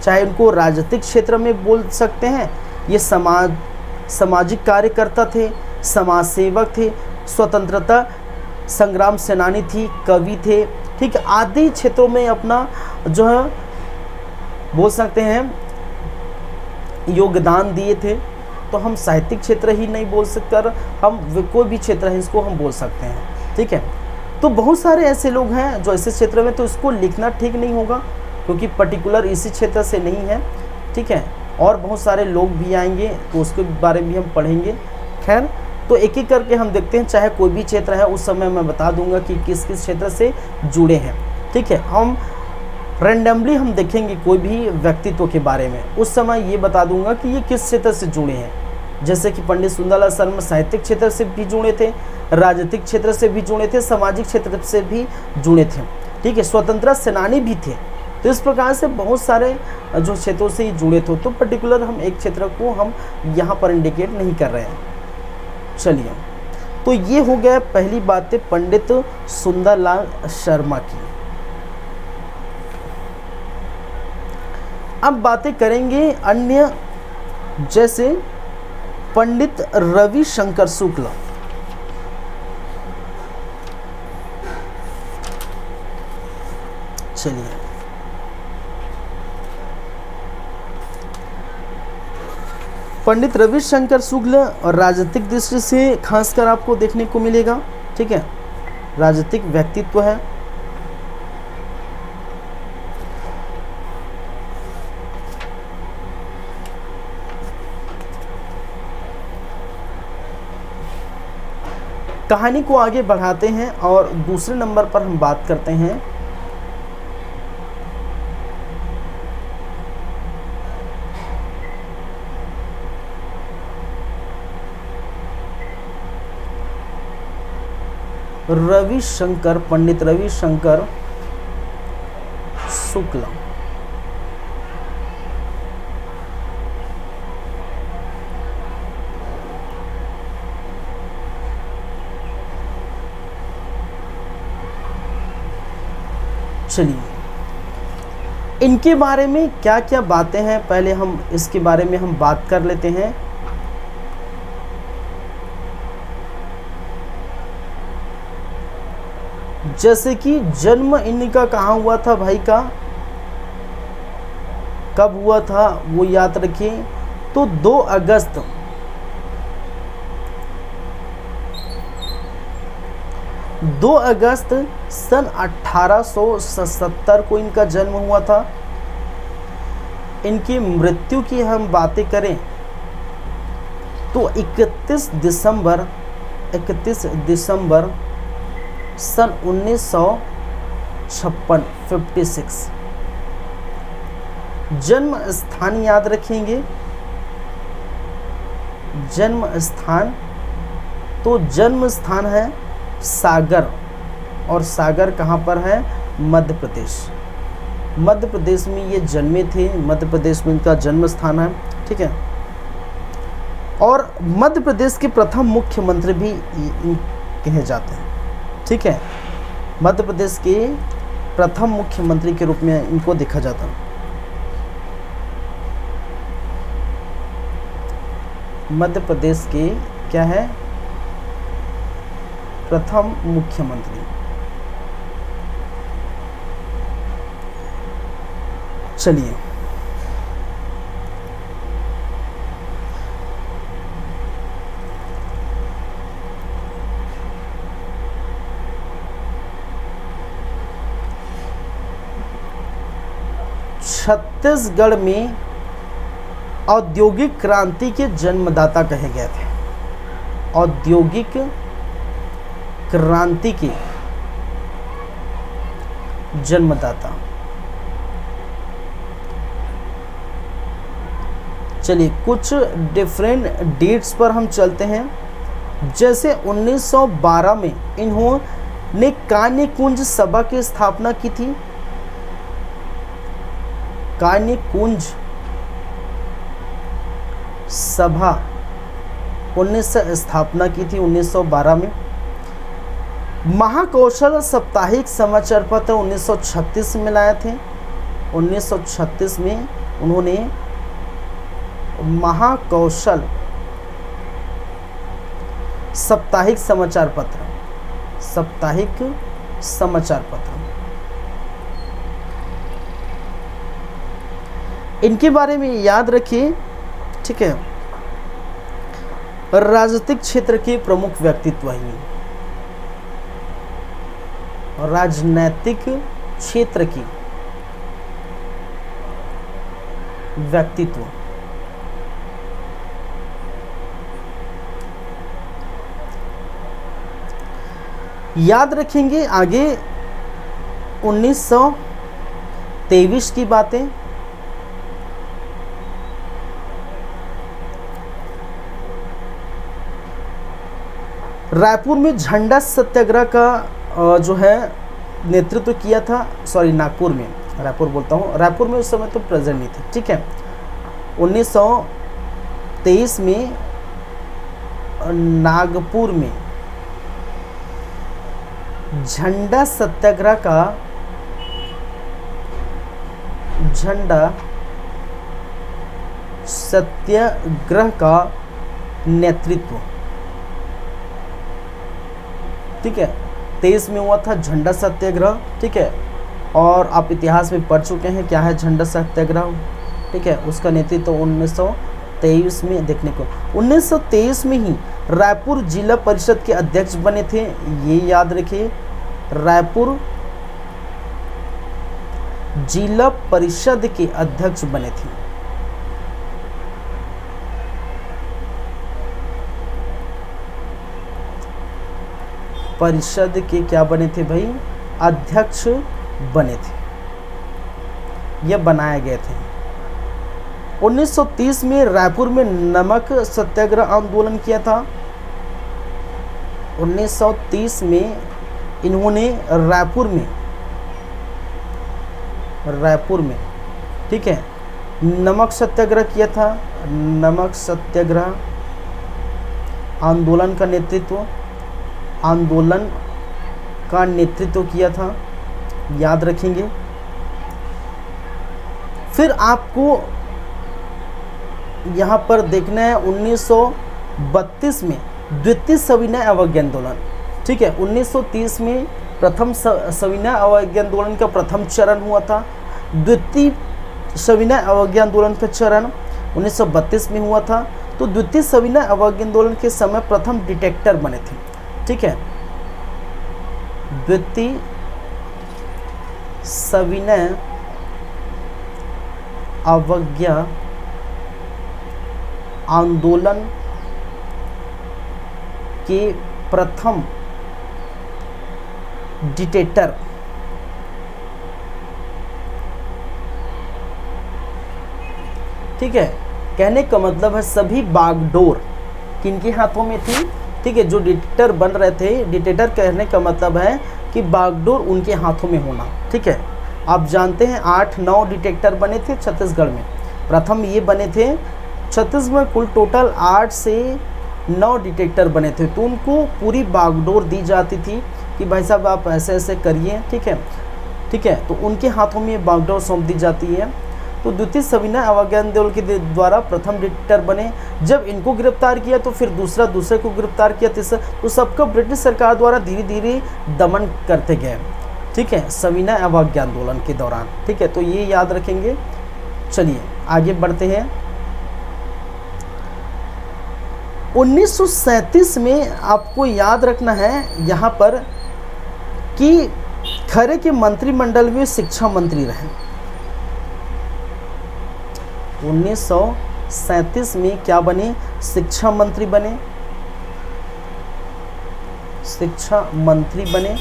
चाहे उनको राजनीतिक क्षेत्र में बोल सकते हैं, ये सामाजिक कार्यकर्ता थे, समाज सेवक थे, स्वतंत्रता संग्राम सेनानी थी, कवि थे। ठीक, आदि क्षेत्रों में अपना जो है बोल सकते हैं योगदान दिए थे। तो हम साहित्यिक क्षेत्र ही नहीं बोल सकते, हम कोई भी क्षेत्र है इसको हम बोल सकते हैं। ठीक है, तो बहुत सारे ऐसे लोग हैं जो ऐसे क्षेत्र में, तो इसको लिखना ठीक नहीं होगा क्योंकि पर्टिकुलर इसी क्षेत्र से नहीं है। ठीक है, और बहुत सारे लोग भी आएंगे तो उसके बारे में भी हम पढ़ेंगे। खैर, तो एक एक करके हम देखते हैं, चाहे कोई भी क्षेत्र है उस समय मैं बता दूंगा कि किस किस क्षेत्र से जुड़े हैं। ठीक है, हम रैंडमली हम देखेंगे कोई भी व्यक्तित्व के बारे में, उस समय ये बता दूंगा कि ये किस क्षेत्र से जुड़े हैं। जैसे कि पंडित सुंदरलाल शर्मा साहित्यिक क्षेत्र से भी जुड़े थे, राजनीतिक क्षेत्र से भी जुड़े थे, सामाजिक क्षेत्र से भी जुड़े थे। ठीक है, स्वतंत्रता सेनानी भी थे। तो इस प्रकार से बहुत सारे जो क्षेत्रों से जुड़े थे, तो पर्टिकुलर हम एक क्षेत्र को हम यहाँ पर इंडिकेट नहीं कर रहे हैं। चलिए, तो ये हो गया पहली बातें पंडित सुंदरलाल शर्मा की। अब बातें करेंगे अन्य, जैसे पंडित रविशंकर शुक्ल। चलिए, पंडित रविशंकर शुक्ल और राजनीतिक दृष्टि से खासकर आपको देखने को मिलेगा, ठीक है, राजनीतिक व्यक्तित्व है। कहानी को आगे बढ़ाते हैं और दूसरे नंबर पर हम बात करते हैं रविशंकर, पंडित रविशंकर शुक्ल। चलिए इनके बारे में क्या क्या बातें हैं, पहले हम इसके बारे में हम बात कर लेते हैं। जैसे कि जन्म इनका कहाँ हुआ था भाई का, कब हुआ था वो याद रखिए, तो 2 अगस्त 2 अगस्त सन 1877 को इनका जन्म हुआ था। इनकी मृत्यु की हम बातें करें तो 31 दिसंबर सन 1956 56। जन्म स्थान याद रखेंगे, जन्म स्थान, तो जन्म स्थान है सागर, और सागर कहाँ पर है, मध्य प्रदेश। मध्य प्रदेश में ये जन्मे थे, मध्य प्रदेश में इनका जन्म स्थान है, ठीक है। और मध्य प्रदेश के प्रथम मुख्यमंत्री भी कहे जाते हैं, ठीक है। मध्य प्रदेश के प्रथम मुख्यमंत्री के रूप में इनको देखा जाता है। मध्य प्रदेश के क्या है, प्रथम मुख्यमंत्री। चलिए छत्तीसगढ़ में औद्योगिक क्रांति के जन्मदाता कहे गए थे। औद्योगिक क्रांति के जन्मदाता। चलिए कुछ डिफरेंट डेट्स पर हम चलते हैं। जैसे 1912 में इन्होंने कान्य कुंज सभा की स्थापना की थी। कान्य कुंज सभा 1900 स्थापना की थी 1912 में। महाकौशल साप्ताहिक समाचार पत्र 1936 में लाए थे। 1936 में उन्होंने महाकौशल साप्ताहिक समाचार पत्र इनके बारे में याद रखिए, ठीक है। राजनीतिक क्षेत्र के प्रमुख व्यक्तित्व हैं। राजनैतिक क्षेत्र की व्यक्तित्व। याद रखेंगे आगे 1923 की बातें। रायपुर में झंडा सत्याग्रह का जो है नेतृत्व किया था, सॉरी नागपुर में, रायपुर बोलता हूँ, रायपुर में उस समय तो प्रेजेंट नहीं थे, ठीक है। 1923 में नागपुर में झंडा सत्याग्रह का नेतृत्व, ठीक है। 23 में हुआ था झंडा सत्याग्रह, ठीक है। और आप इतिहास में पढ़ चुके हैं क्या है झंडा सत्याग्रह, ठीक है। उसका नेतृत्व 1923 में देखने को 1923 में ही रायपुर जिला परिषद के अध्यक्ष बने थे, ये याद रखिए। रायपुर जिला परिषद के अध्यक्ष बने थे। परिषद के क्या बने थे भाई? अध्यक्ष बने थे, यह बनाए गए थे। 1930 में रायपुर में नमक सत्याग्रह आंदोलन किया था। 1930 में इन्होंने रायपुर में ठीक है नमक सत्याग्रह किया था। नमक सत्याग्रह आंदोलन का नेतृत्व किया था, याद रखेंगे। फिर आपको यहाँ पर देखना है 1932 में द्वितीय सविनय अवज्ञा आंदोलन, ठीक है। 1930 में प्रथम सविनय अवज्ञा आंदोलन का प्रथम चरण हुआ था। द्वितीय सविनय अवज्ञा आंदोलन का चरण 1932 में हुआ था। तो द्वितीय सविनय अवज्ञा आंदोलन के समय प्रथम डिटेक्टर बने थे, ठीक है। द्वितीय सविनय अवज्ञा आंदोलन के प्रथम डिटेक्टर ठीक है। कहने का मतलब है सभी बागडोर किनके हाथों में थी, ठीक है। जो डिटेक्टर बन रहे थे, डिटेक्टर कहने का मतलब है कि बागडोर उनके हाथों में होना, ठीक है। आप जानते हैं 8-9 डिटेक्टर बने थे छत्तीसगढ़ में, प्रथम ये बने थे। छत्तीसगढ़ में कुल टोटल 8 से 9 डिटेक्टर बने थे। तो उनको पूरी बागडोर दी जाती थी कि भाई साहब आप ऐसे ऐसे करिए, ठीक है, ठीक है। तो उनके हाथों में बागडोर सौंप दी जाती है। तो द्वितीय सविनय अवज्ञा आंदोलन के द्वारा प्रथम डिटेक्टर बने। जब इनको गिरफ्तार किया तो फिर दूसरे को गिरफ्तार किया, तीसरा, तो सबका ब्रिटिश सरकार द्वारा धीरे धीरे दमन करते गए, ठीक है, सविनय अवज्ञा आंदोलन के दौरान, ठीक है। तो ये याद रखेंगे। चलिए आगे बढ़ते हैं। 1937 में आपको याद रखना है यहाँ पर कि खरे के मंत्रिमंडल में शिक्षा मंत्री रहे। 1937 में क्या बने? शिक्षा मंत्री बने, शिक्षा मंत्री बने।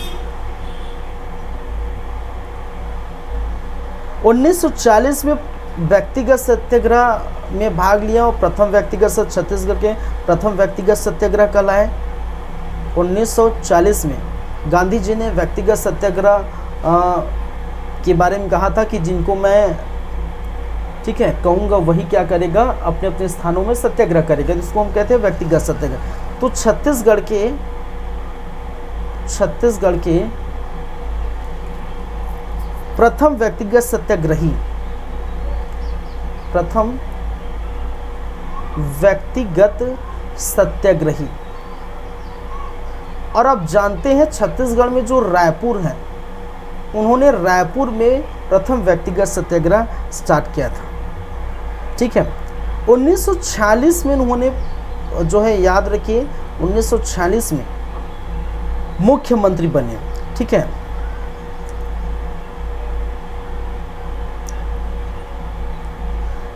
1940 में व्यक्तिगत सत्याग्रह में भाग लिया और प्रथम व्यक्तिगत छत्तीसगढ़ के प्रथम व्यक्तिगत सत्याग्रह कहलाए। 1940 में गांधी जी ने व्यक्तिगत सत्याग्रह के बारे में कहा था कि जिनको मैं, ठीक है, कहूँगा वही क्या करेगा, अपने अपने स्थानों में सत्याग्रह करेगा, जिसको हम कहते हैं व्यक्तिगत सत्याग्रह। तो छत्तीसगढ़ के प्रथम व्यक्तिगत सत्याग्रही, प्रथम व्यक्तिगत सत्याग्रही। और आप जानते हैं छत्तीसगढ़ में जो रायपुर है, उन्होंने रायपुर में प्रथम व्यक्तिगत सत्याग्रह स्टार्ट किया था, ठीक है। 1946 में उन्होंने जो है, याद रखिए, 1946 में मुख्यमंत्री बने, ठीक है।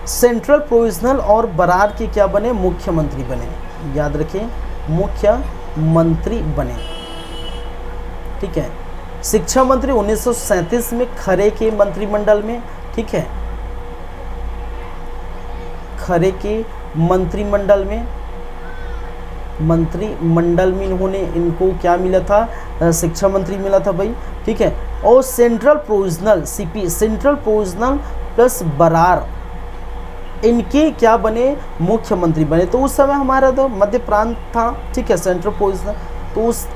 सेंट्रल प्रोविजनल और बरार के क्या बने? मुख्यमंत्री बने, याद रखें, मुख्यमंत्री बने, ठीक है। शिक्षा मंत्री 1937 में खरे के मंत्रिमंडल में, ठीक है, खरे के मंत्रिमंडल में इन्होंने, इनको क्या मिला था? शिक्षा मंत्री मिला था भाई, ठीक है। और central provisional CP, central provisional plus Berar, इनके क्या बने? मुख्यमंत्री बने। तो उस समय हमारा तो मध्य प्रांत था, ठीक है, सेंट्रल प्रोविजनल, तो उस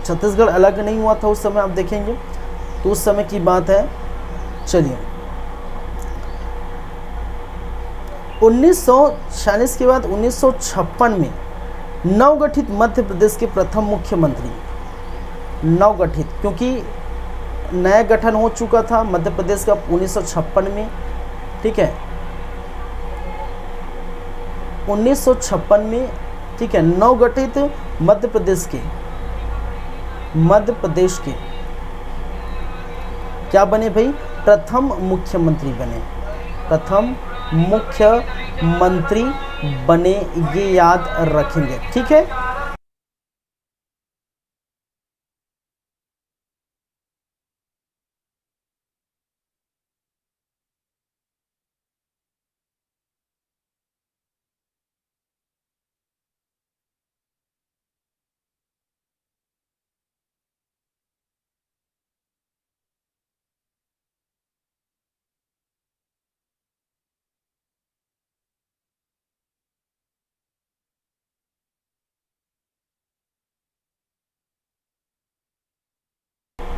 छत्तीसगढ़ अलग नहीं हुआ था उस समय, आप देखेंगे तो उस समय की बात है। चलिए 1946 के बाद 1956 में नवगठित मध्य प्रदेश के प्रथम मुख्यमंत्री, नवगठित क्योंकि नया गठन हो चुका था मध्य प्रदेश का 1956 में, ठीक है। 1956 में, ठीक है, नवगठित मध्य प्रदेश के क्या बने भाई, प्रथम मुख्यमंत्री बने, प्रथम मुख्यमंत्री बने, ये याद रखेंगे, ठीक है।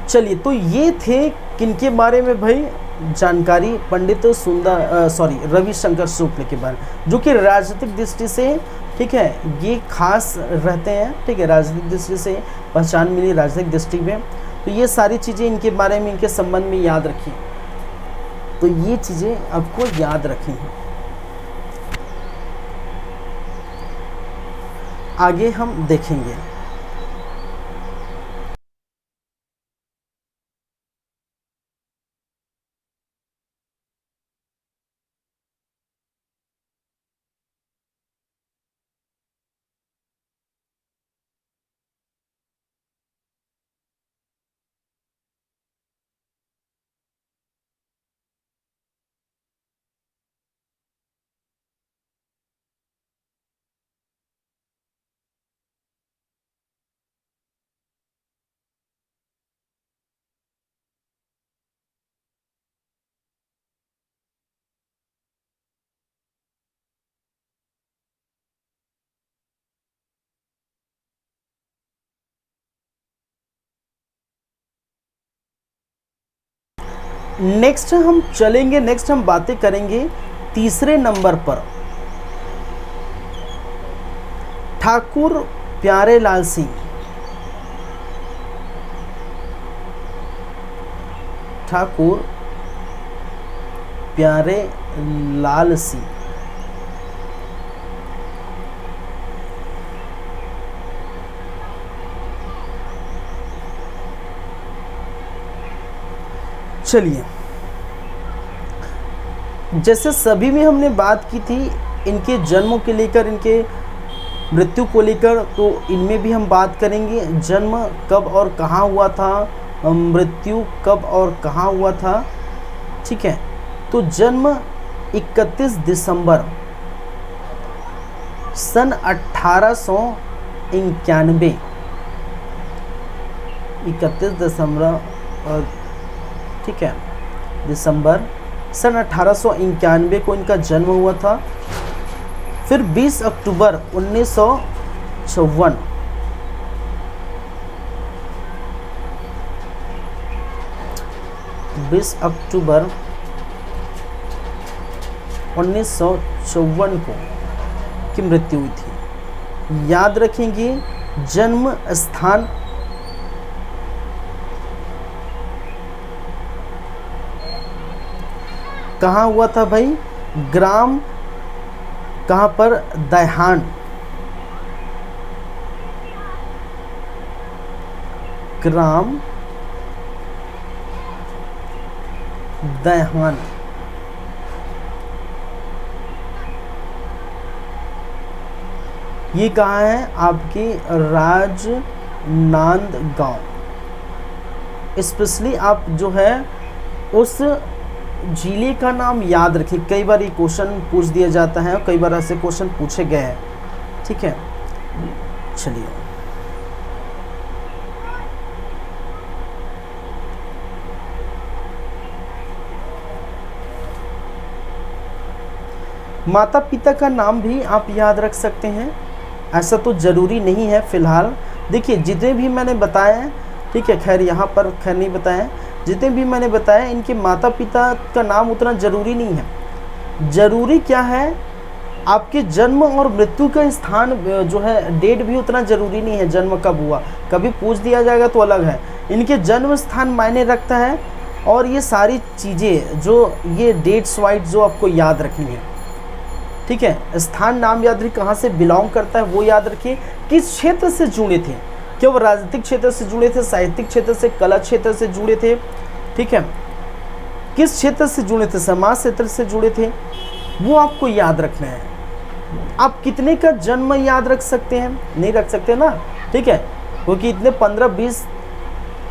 चलिए, तो ये थे किनके बारे में भाई जानकारी, पंडित रविशंकर शुक्ल के बारे में, जो कि राजनीतिक दृष्टि से, ठीक है, ये खास रहते हैं, ठीक है, राजनीतिक दृष्टि से पहचान मिली राजनीतिक दृष्टि में। तो ये सारी चीज़ें इनके बारे में, इनके संबंध में याद रखिए, तो ये चीज़ें आपको याद रखनी है। आगे हम देखेंगे। नेक्स्ट हम बातें करेंगे तीसरे नंबर पर, ठाकुर प्यारेलाल सिंह। ठाकुर प्यारेलाल सिंह, चलिए, जैसे सभी में हमने बात की थी इनके जन्मों के लेकर, इनके मृत्यु को लेकर, तो इनमें भी हम बात करेंगे। जन्म कब और कहाँ हुआ था, मृत्यु कब और कहाँ हुआ था, ठीक है। तो जन्म 31 दिसंबर सन 1891, 31 दिसंबर, ठीक है, दिसंबर सन 1891 को इनका जन्म हुआ था। फिर 20 अक्टूबर 1954, 20 अक्टूबर 1954 को की मृत्यु हुई थी। याद रखेंगे जन्म स्थान कहाँ हुआ था भाई, ग्राम कहाँ पर, दैहान, ग्राम दैहान। ये कहाँ है, आपकी राजनांदगांव। स्पेशली आप जो है उस जिले का नाम याद रखिए, कई बार ये क्वेश्चन पूछ दिया जाता है और कई बार ऐसे क्वेश्चन पूछे गए हैं, ठीक है। चलिए, माता पिता का नाम भी आप याद रख सकते हैं, ऐसा तो ज़रूरी नहीं है फिलहाल। देखिए, जितने भी मैंने बताए हैं, ठीक है, खैर यहाँ पर खैर नहीं बताए, जितने भी मैंने बताया इनके माता पिता का नाम उतना ज़रूरी नहीं है। ज़रूरी क्या है, आपके जन्म और मृत्यु का स्थान जो है, डेट भी उतना ज़रूरी नहीं है, जन्म कब हुआ, कभी पूछ दिया जाएगा तो अलग है। इनके जन्म स्थान मायने रखता है, और ये सारी चीज़ें जो ये डेट्स वाइज जो आपको याद रखनी है, ठीक है। स्थान नाम याद रखिए, कहाँ से बिलोंग करता है वो याद रखिए। किस क्षेत्र से जुड़े थे, क्या वो राजनीतिक क्षेत्र से जुड़े थे, साहित्यिक क्षेत्र से, कला क्षेत्र से जुड़े थे, ठीक है। किस क्षेत्र से जुड़े थे, समाज क्षेत्र से जुड़े थे, वो आपको याद रखना है। आप कितने का जन्म याद रख सकते हैं, नहीं रख सकते ना, ठीक है, क्योंकि इतने 15-20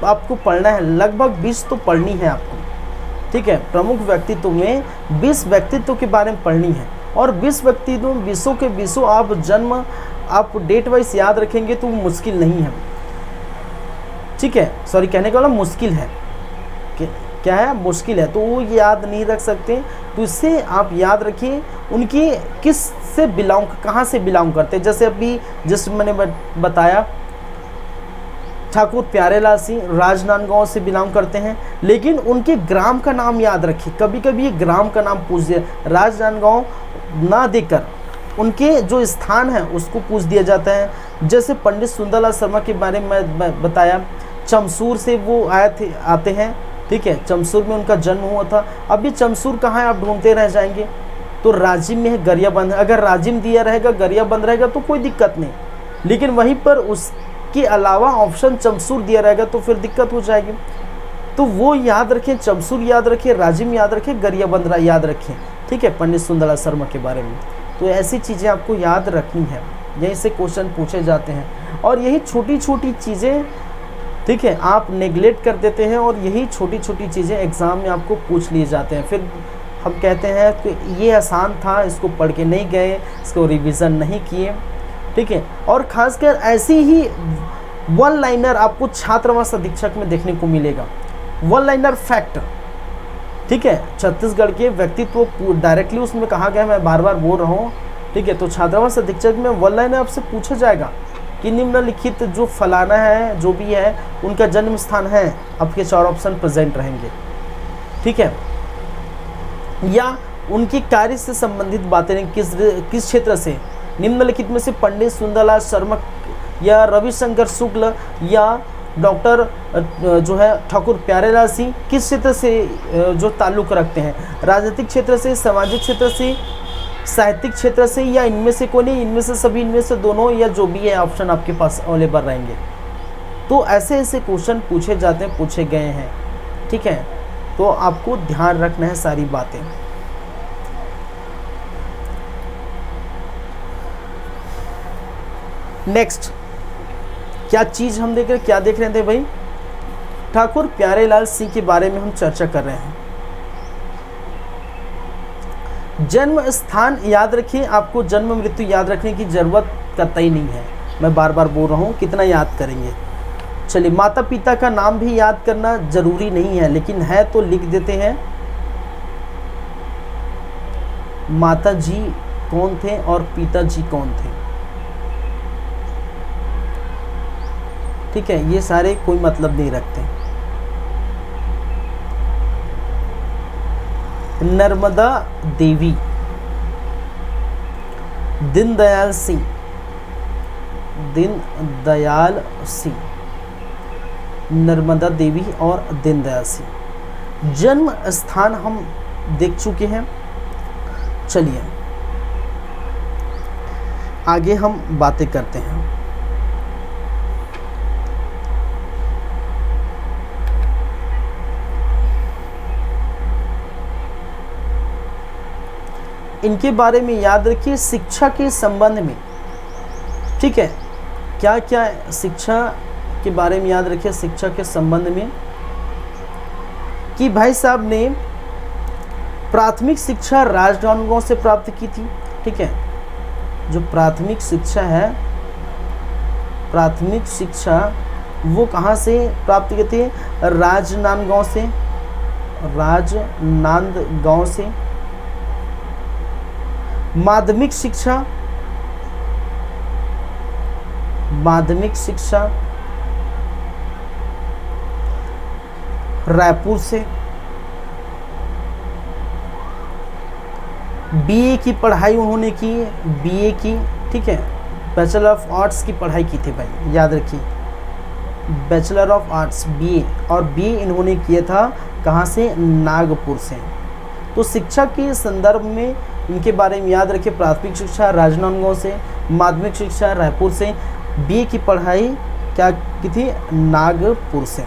आपको पढ़ना है, लगभग 20 तो पढ़नी है आपको, ठीक है। प्रमुख व्यक्तित्व में 20 व्यक्तित्व के बारे में पढ़नी है, और 20 व्यक्तित्व 20 के 20 आप जन्म आप डेट वाइज याद रखेंगे तो मुश्किल नहीं है, ठीक है। सॉरी, कहने का वाला मुश्किल है, क्या है, मुश्किल है, तो वो याद नहीं रख सकते। तो इससे आप याद रखिए उनकी किस से बिलोंग, कहाँ से बिलोंग करते हैं। जैसे अभी जिस मैंने बताया ठाकुर प्यारेलाल सिंह राजनांदगांव से बिलोंग करते हैं, लेकिन उनके ग्राम का नाम याद रखिए। कभी कभी ये ग्राम का नाम पूछ दिया, राजनांदगांव ना देकर उनके जो स्थान है उसको पूछ दिया जाता है। जैसे पंडित सुंदरलाल शर्मा के बारे में मैं बताया, चमसूर से वो आते हैं, ठीक है, चमसूर में उनका जन्म हुआ था। अभी चमसूर कहाँ है आप ढूंढते रह जाएंगे, तो राजिम में है, गरियाबंद है। अगर राजिम दिया रहेगा, गरियाबंद रहेगा तो कोई दिक्कत नहीं, लेकिन वहीं पर उसके अलावा ऑप्शन चमसूर दिया रहेगा तो फिर दिक्कत हो जाएगी। तो वो याद रखें, चमसूर याद रखें, राजिम याद रखें, गरियाबंद याद रखें, ठीक है, पंडित सुंदरलाल शर्मा के बारे में। तो ऐसी चीज़ें आपको याद रखनी है, यहीं से क्वेश्चन पूछे जाते हैं। और यही छोटी छोटी चीज़ें, ठीक है, आप नेगलेक्ट कर देते हैं, और यही छोटी छोटी चीज़ें एग्ज़ाम में आपको पूछ लिए जाते हैं। फिर हम कहते हैं कि ये आसान था, इसको पढ़ के नहीं गए, इसको रिवीजन नहीं किए, ठीक है। और ख़ासकर ऐसी ही वन लाइनर आपको छात्रावास अधीक्षक में देखने को मिलेगा, वन लाइनर फैक्ट, ठीक है। छत्तीसगढ़ के व्यक्तित्व डायरेक्टली उसमें कहा गया, मैं बार बार बोल रहा हूँ, ठीक है। तो छात्रावास अधीक्षक में वन लाइनर आपसे पूछा जाएगा कि निम्नलिखित जो फलाना है, जो भी है, उनका जन्म स्थान है, आपके 4 ऑप्शन प्रेजेंट रहेंगे, ठीक है। या उनकी कार्य से संबंधित बातें किस क्षेत्र से, निम्नलिखित में से पंडित सुंदरलाल शर्मा या रविशंकर शुक्ल या डॉक्टर जो है ठाकुर प्यारेलाल सिंह किस क्षेत्र से जो ताल्लुक़ रखते हैं, राजनीतिक क्षेत्र से, सामाजिक क्षेत्र से, साहित्यिक क्षेत्र से, या इनमें से कोई नहीं, इनमें से सभी, इनमें से दोनों, या जो भी है ऑप्शन आपके पास अवेलेबल रहेंगे। तो ऐसे ऐसे क्वेश्चन पूछे जाते हैं, पूछे गए हैं, ठीक है। तो आपको ध्यान रखना है सारी बातें। नेक्स्ट क्या चीज़ हम देख रहे, क्या देख रहे थे भाई, ठाकुर प्यारेलाल सिंह के बारे में हम चर्चा कर रहे हैं। जन्म स्थान याद रखिए, आपको जन्म मृत्यु याद रखने की जरूरत कतई नहीं है, मैं बार बार बोल रहा हूँ, कितना याद करेंगे। चलिए, माता पिता का नाम भी याद करना जरूरी नहीं है, लेकिन है तो लिख देते हैं। माता जी कौन थे और पिताजी कौन थे, ठीक है, ये सारे कोई मतलब नहीं रखते। नर्मदा देवी, दीनदयाल सिंह, दीनदयाल सिंह, नर्मदा देवी और दीनदयाल सिंह। जन्म स्थान हम देख चुके हैं। चलिए आगे हम बातें करते हैं। इनके बारे में याद रखिए शिक्षा के संबंध में, ठीक है, क्या क्या शिक्षा के बारे में याद रखिए, शिक्षा के संबंध में कि भाई साहब ने प्राथमिक शिक्षा राजनांदगांव से प्राप्त की थी, ठीक है। जो प्राथमिक शिक्षा है, प्राथमिक शिक्षा वो कहाँ से प्राप्त की थी, राजनांदगांव से, राजनांदगांव से। माध्यमिक शिक्षा, माध्यमिक शिक्षा रायपुर से। बीए की पढ़ाई उन्होंने की, बीए की, ठीक है, बैचलर ऑफ आर्ट्स की पढ़ाई की थी भाई, याद रखिए, बैचलर ऑफ आर्ट्स बीए, और बीए इन्होंने किया था कहाँ से, नागपुर से। तो शिक्षा के संदर्भ में इनके बारे में याद रखिए। प्राथमिक शिक्षा राजनांदगांव से, माध्यमिक शिक्षा रायपुर से, बीए की पढ़ाई क्या की थी, नागपुर से।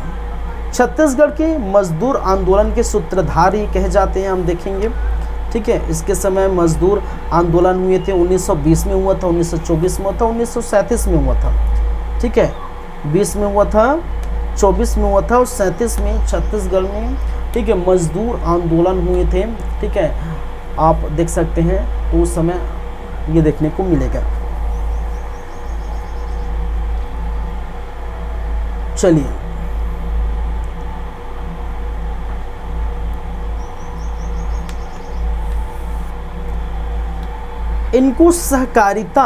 छत्तीसगढ़ के मजदूर आंदोलन के सूत्रधार ही कहे जाते हैं, हम देखेंगे, ठीक है। इसके समय मजदूर आंदोलन हुए थे, 1920 में हुआ था, 1924 में हुआ था, 1937 में हुआ था, ठीक है। 20 में हुआ था, 24 में हुआ था और 37 में छत्तीसगढ़ में, ठीक है, मजदूर आंदोलन हुए थे, ठीक है। आप देख सकते हैं, तो उस समय ये देखने को मिलेगा। चलिए, इनको सहकारिता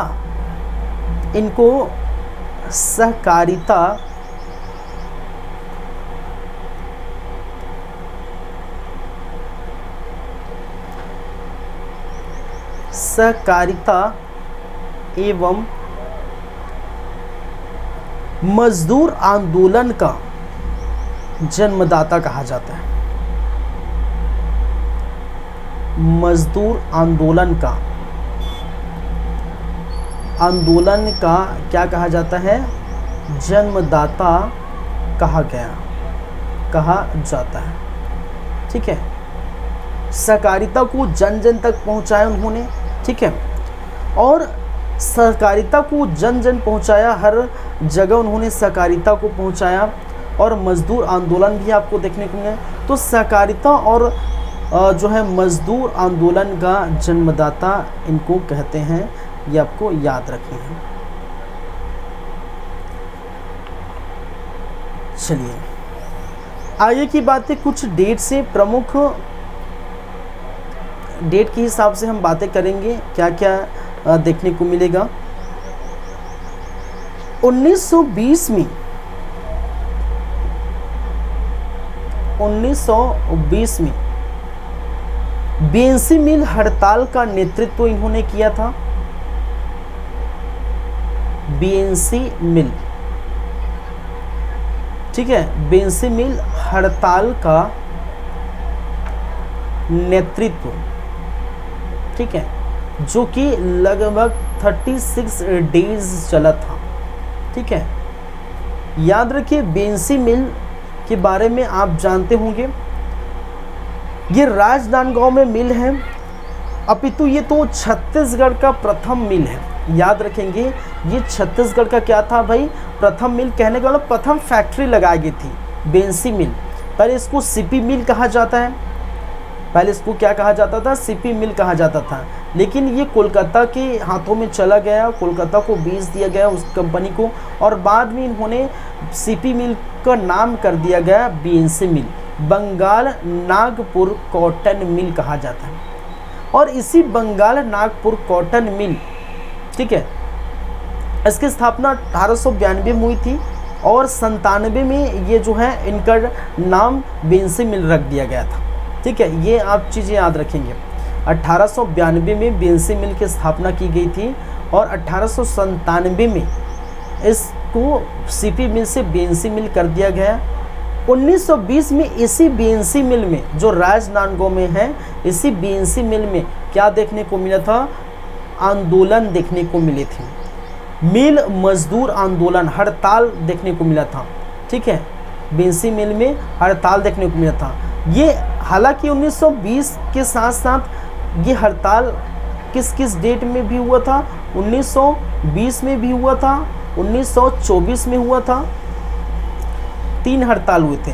एवं मजदूर आंदोलन का जन्मदाता कहा जाता है। मजदूर आंदोलन का क्या कहा जाता है, जन्मदाता कहा जाता है, ठीक है। सहकारिता को जन जन तक पहुंचाया उन्होंने, ठीक है, और सहकारिता को जन जन पहुंचाया, हर जगह उन्होंने सहकारिता को पहुंचाया। और मजदूर आंदोलन भी आपको देखने को मिले। तो सहकारिता और जो है मजदूर आंदोलन का जन्मदाता इनको कहते हैं, ये आपको याद रखना है। चलिए, आगे की बातें कुछ डेट से, प्रमुख डेट के हिसाब से हम बातें करेंगे, क्या क्या देखने को मिलेगा। 1920 में बीएनसी मिल हड़ताल का नेतृत्व इन्होंने किया था। बीएनसी मिल, ठीक है, बीएनसी मिल हड़ताल का नेतृत्व, ठीक है, जो कि लगभग 36 डेज चला था, ठीक है। याद रखिए, बीएनसी मिल के बारे में आप जानते होंगे, ये राजनांदगांव में मिल है, अपितु ये तो छत्तीसगढ़ का प्रथम मिल है। याद रखेंगे, ये छत्तीसगढ़ का क्या था भाई, प्रथम मिल। कहने का मतलब प्रथम फैक्ट्री लगाई गई थी बीएनसी मिल। पहले इसको सीपी मिल कहा जाता है, पहले इसको क्या कहा जाता था, सीपी मिल कहा जाता था। लेकिन ये कोलकाता के हाथों में चला गया, कोलकाता को बेच दिया गया उस कंपनी को, और बाद में इन्होंने सीपी मिल का नाम कर दिया गया बीएनसी मिल, बंगाल नागपुर कॉटन मिल कहा जाता है। और इसी बंगाल नागपुर कॉटन मिल, ठीक है, इसकी स्थापना 1892 में हुई थी और 97 में ये जो है इनका नाम बीएनसी मिल रख दिया गया था, ठीक है। ये आप चीज़ें याद रखेंगे। 1892 में बीएनसी मिल की स्थापना की गई थी और 1897 में इसको सीपी मिल से बीएनसी मिल कर दिया गया। 1920 में इसी बीएनसी मिल में, जो राजनांदगांव में है, इसी बीएनसी मिल में क्या देखने को मिला था, आंदोलन देखने को मिले थे। मिल मजदूर आंदोलन, हड़ताल देखने को मिला था, ठीक है। बीएनसी मिल में हड़ताल देखने को मिला था। ये हालांकि 1920 के साथ साथ ये हड़ताल किस किस डेट में भी हुआ था, 1920 में भी हुआ था, 1924 में हुआ था। 3 हड़ताल हुए थे।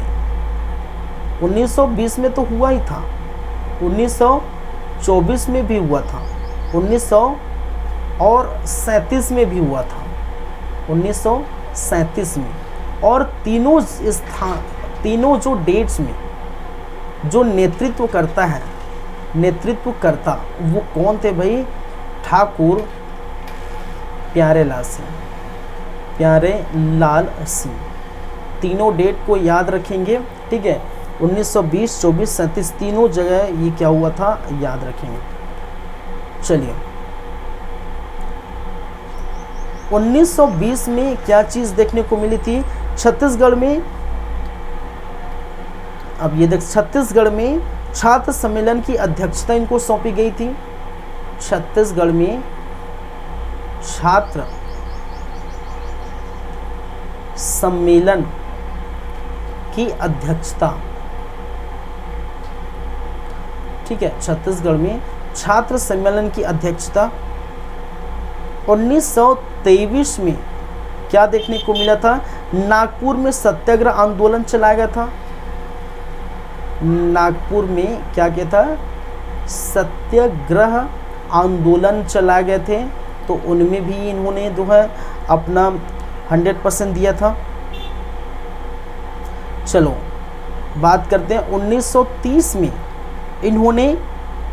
1920 में तो हुआ ही था, 1924 में भी हुआ था, 1937 में भी हुआ था, 1937 में। और तीनों जो डेट्स में जो नेतृत्व करता वो कौन थे भाई, ठाकुर प्यारेलाल सिंह। तीनों डेट को याद रखेंगे, ठीक है। 1920, 24, 37 तीनों जगह ये क्या हुआ था, याद रखेंगे। चलिए, 1920 में क्या चीज़ देखने को मिली थी छत्तीसगढ़ में। अब ये देख, छत्तीसगढ़ में छात्र सम्मेलन की अध्यक्षता इनको सौंपी गई थी, छत्तीसगढ़ में छात्र सम्मेलन की अध्यक्षता, ठीक है, छत्तीसगढ़ में छात्र सम्मेलन की अध्यक्षता 1923 में क्या देखने को मिला था? नागपुर में सत्याग्रह आंदोलन चलाया गया था। नागपुर में क्या किया था? सत्याग्रह आंदोलन चलाए गए थे, तो उनमें भी इन्होंने जो है अपना 100% दिया था। चलो बात करते हैं 1930 में इन्होंने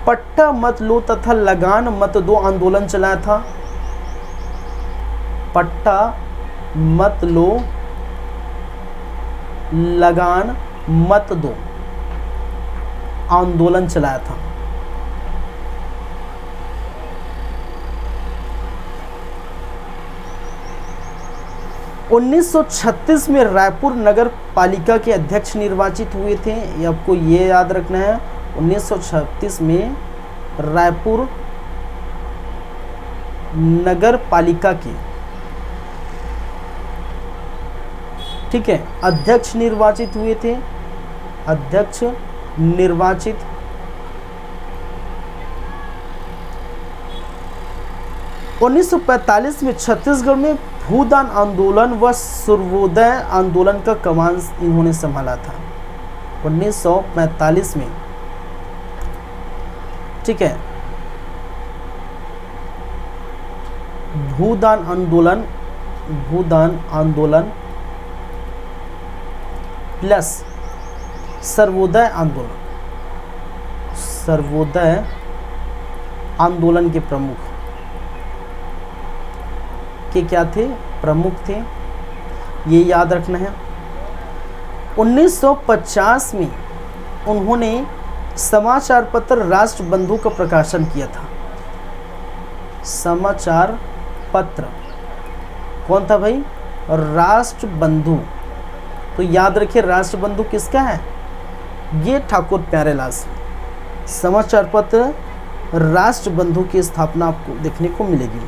पट्टा मत लो तथा लगान मत दो आंदोलन चलाया था। पट्टा मत लो लगान मत दो आंदोलन चलाया था। उन्नीस 1936 में रायपुर नगर पालिका के अध्यक्ष निर्वाचित हुए थे। ये आपको ये याद रखना है, 1936 में रायपुर नगर पालिका के, ठीक है, अध्यक्ष निर्वाचित हुए थे। अध्यक्ष निर्वाचित 1945 में छत्तीसगढ़ में भूदान आंदोलन व सर्वोदय आंदोलन का कमान इन्होंने संभाला था 1945 में, ठीक है। भूदान आंदोलन प्लस सर्वोदय आंदोलन के प्रमुख के क्या थे? प्रमुख थे, ये याद रखना है। 1950 में उन्होंने समाचार पत्र राष्ट्रबंधु का प्रकाशन किया था। समाचार पत्र कौन था भाई? राष्ट्रबंधु। तो याद रखिए राष्ट्रबंधु किसका है? ये ठाकुर प्यारेलाल से। समाचार पत्र राष्ट्रबंधु की स्थापना आपको देखने को मिलेगी।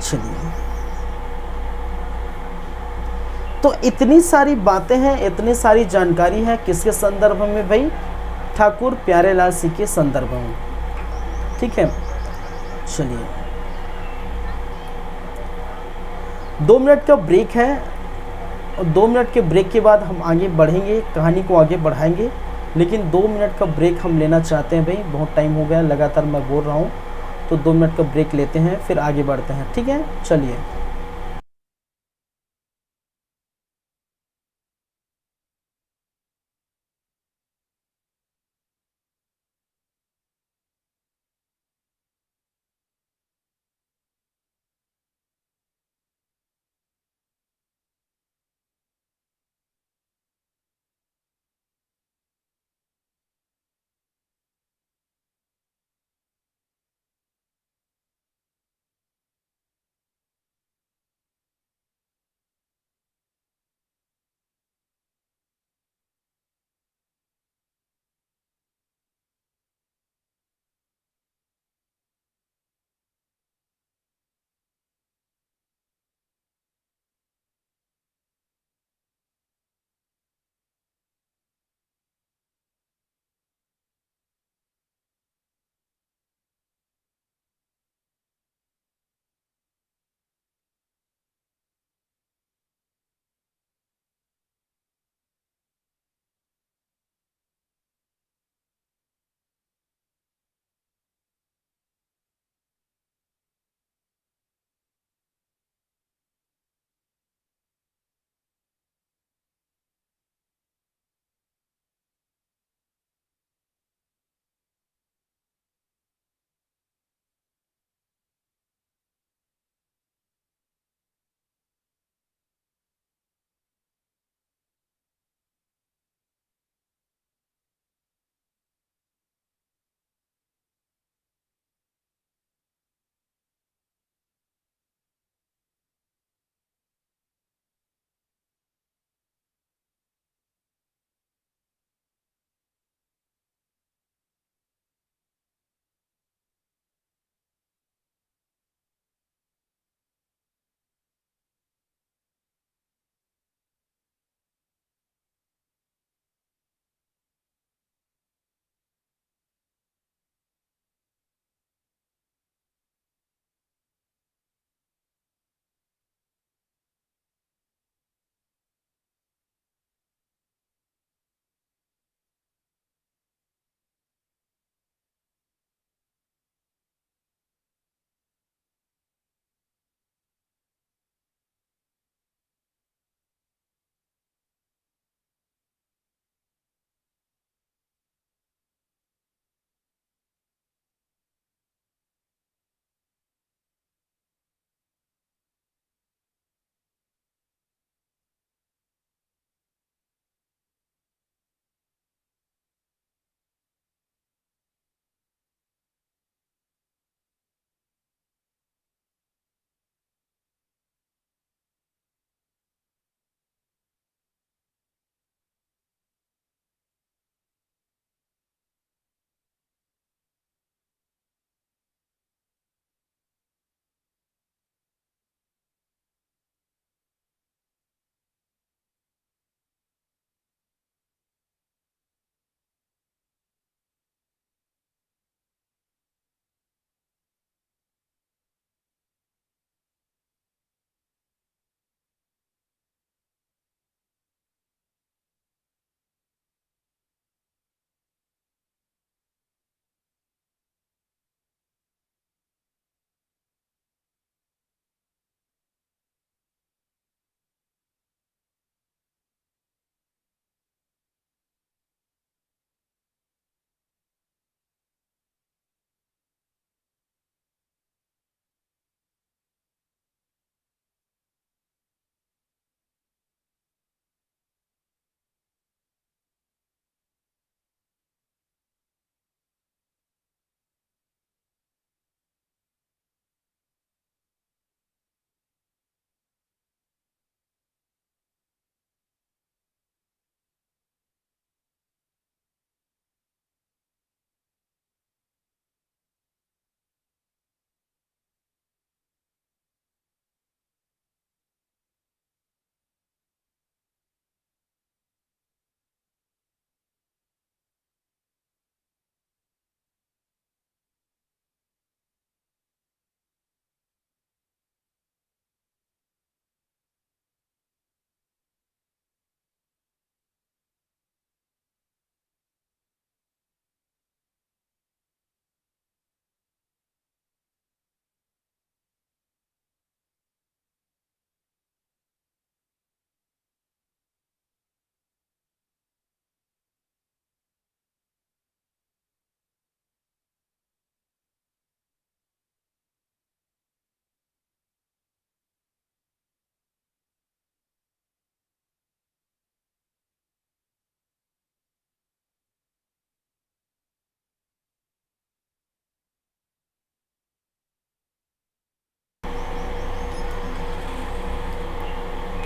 चलिए, तो इतनी सारी बातें हैं, इतनी सारी जानकारी है किसके संदर्भ में भाई? ठाकुर प्यारेलाल सिंह के संदर्भ में, ठीक है। चलिए 2 मिनट का ब्रेक है और 2 मिनट के ब्रेक के बाद हम आगे बढ़ेंगे, कहानी को आगे बढ़ाएंगे। लेकिन 2 मिनट का ब्रेक हम लेना चाहते हैं भाई, बहुत टाइम हो गया लगातार मैं बोल रहा हूँ, तो 2 मिनट का ब्रेक लेते हैं फिर आगे बढ़ते हैं, ठीक है। चलिए।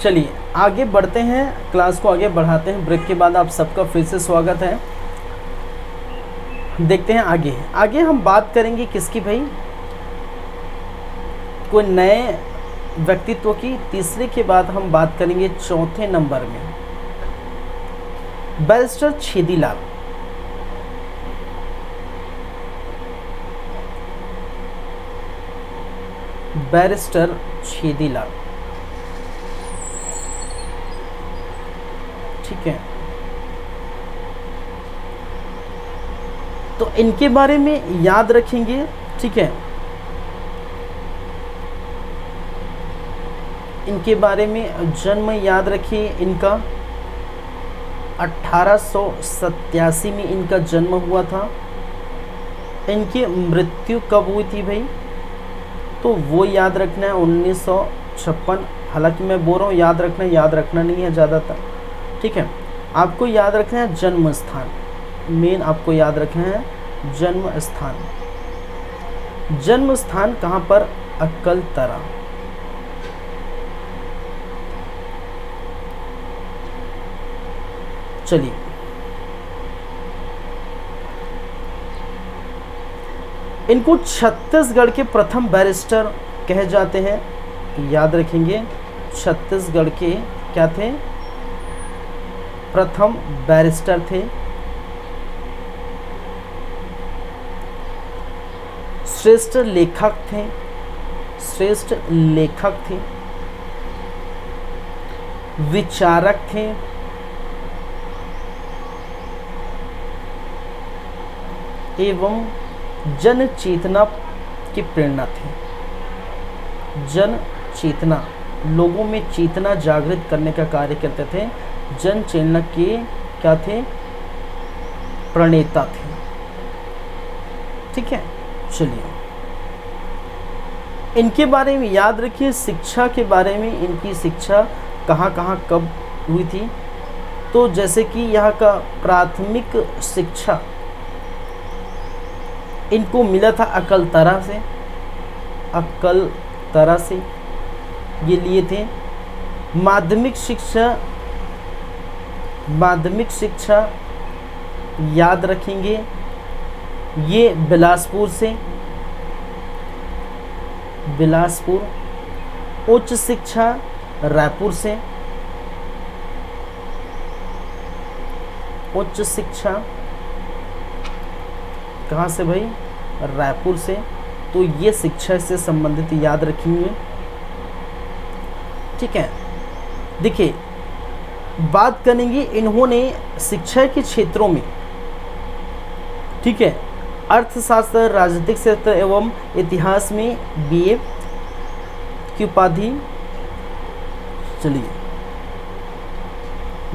चलिए आगे बढ़ते हैं, क्लास को आगे बढ़ाते हैं। ब्रेक के बाद आप सबका फिर से स्वागत है। देखते हैं आगे हम बात करेंगे किसकी भाई, कोई नए व्यक्तित्व की। तीसरे के बाद हम बात करेंगे चौथे नंबर में बैरिस्टर छेदीलाल। बैरिस्टर छेदीलाल, ठीक है। तो इनके बारे में याद रखेंगे, ठीक है। इनके बारे में जन्म याद रखिए, इनका 1887 में इनका जन्म हुआ था। इनकी मृत्यु कब हुई थी भाई, तो वो याद रखना है 1956। हालांकि मैं बोल रहा हूँ याद रखना नहीं है ज़्यादातर, ठीक है। आपको याद रखना है जन्म स्थान, मेन आपको याद रखना है जन्म स्थान। जन्म स्थान कहाँ पर, अक्कलतरा। चलिए इनको छत्तीसगढ़ के प्रथम बैरिस्टर कहे जाते हैं, याद रखेंगे। छत्तीसगढ़ के क्या थे, प्रथम बैरिस्टर थे। श्रेष्ठ लेखक थे, विचारक थे, एवं जन चेतना की प्रेरणा थे। जन चेतना, लोगों में चेतना जागृत करने का कार्य करते थे। जन चेतना के क्या थे, प्रणेता थे, ठीक है। चलिए इनके बारे में याद रखिए। शिक्षा के बारे में, इनकी शिक्षा कहाँ कहाँ कब हुई थी, तो जैसे कि यहाँ का प्राथमिक शिक्षा इनको मिला था अक्कलतरा से ये लिए थे। माध्यमिक शिक्षा याद रखेंगे, ये बिलासपुर। उच्च शिक्षा रायपुर से, उच्च शिक्षा कहाँ से भाई, रायपुर से। तो ये शिक्षा से संबंधित याद रखेंगे, ठीक है। देखिए बात करेंगे, इन्होंने शिक्षा के क्षेत्रों में, ठीक है, अर्थशास्त्र, राजनीतिक शास्त्र एवं इतिहास में बीए की उपाधि, चलिए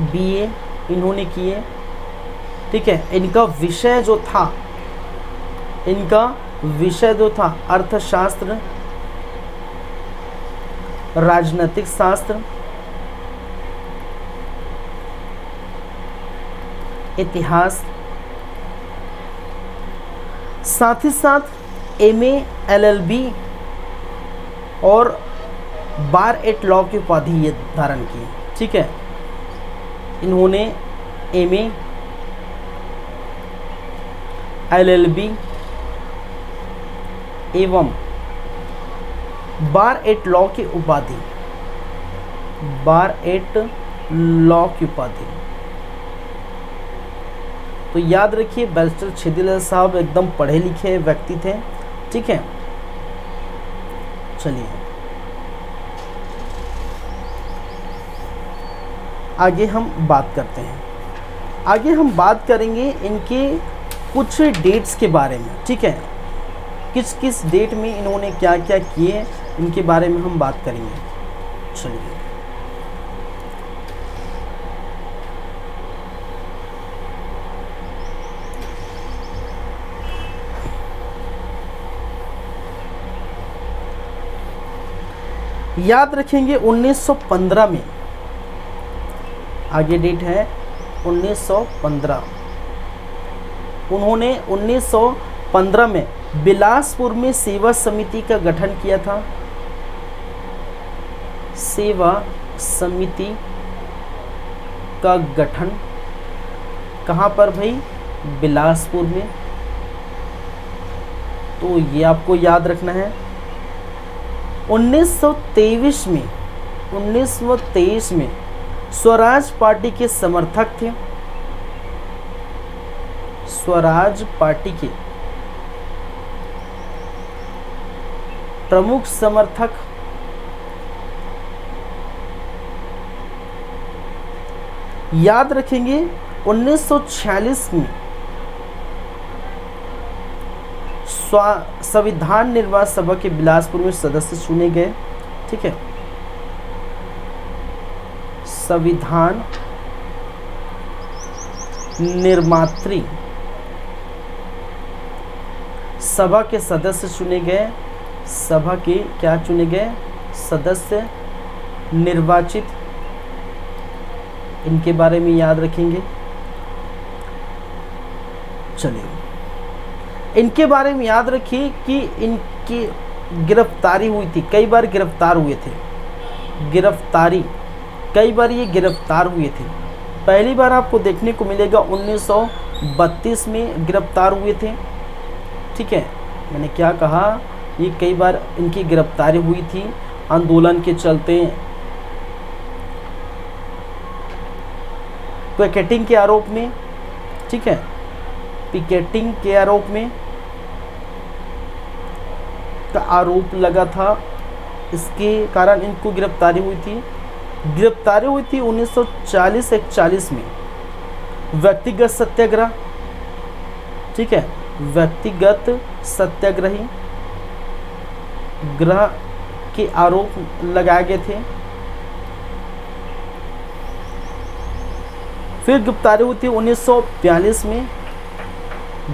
बीए इन्होंने किए, ठीक है। इनका विषय जो था अर्थशास्त्र, राजनीतिक शास्त्र, इतिहास, साथ ही साथ एमए, एलएलबी और बार एट लॉ की उपाधि ये धारण की, ठीक है। इन्होंने एमए, एलएलबी एवं बार एट लॉ की उपाधि, तो याद रखिए बैरिस्टर छेदीलाल साहब एकदम पढ़े लिखे व्यक्ति थे, ठीक है। चलिए आगे हम बात करते हैं। आगे हम बात करेंगे इनके कुछ डेट्स के बारे में, ठीक है। किस किस डेट में इन्होंने क्या क्या किए, इनके बारे में हम बात करेंगे। चलिए याद रखेंगे 1915 में, आगे डेट है 1915। उन्होंने 1915 में बिलासपुर में सेवा समिति का गठन किया था। सेवा समिति का गठन कहाँ पर भाई? बिलासपुर में। तो ये आपको याद रखना है। 1923 में स्वराज पार्टी के समर्थक थे। स्वराज पार्टी के प्रमुख समर्थक याद रखेंगे। 1946 में संविधान निर्माण सभा के बिलासपुर में सदस्य चुने गए। ठीक है, संविधान निर्मात्री सभा के सदस्य चुने गए। सभा के क्या चुने गए? सदस्य निर्वाचित। इनके बारे में याद रखेंगे। चलिए, इनके बारे में याद रखिए कि इनकी गिरफ्तारी हुई थी, कई बार गिरफ्तार हुए थे। गिरफ्तारी कई बार ये गिरफ्तार हुए थे। पहली बार आपको देखने को मिलेगा 1932 में गिरफ्तार हुए थे। ठीक है, मैंने क्या कहा? ये कई बार इनकी गिरफ्तारी हुई थी आंदोलन के चलते, पिकेटिंग के आरोप में। ठीक है, पिकेटिंग के आरोप में का आरोप लगा था, इसके कारण इनको गिरफ्तारी हुई थी। गिरफ्तारी हुई थी 1940-41 में। व्यक्तिगत सत्याग्रह। ठीक है, व्यक्तिगत सत्याग्रही ग्रह के आरोप लगाए गए थे। फिर गिरफ्तारी हुई थी 1942 में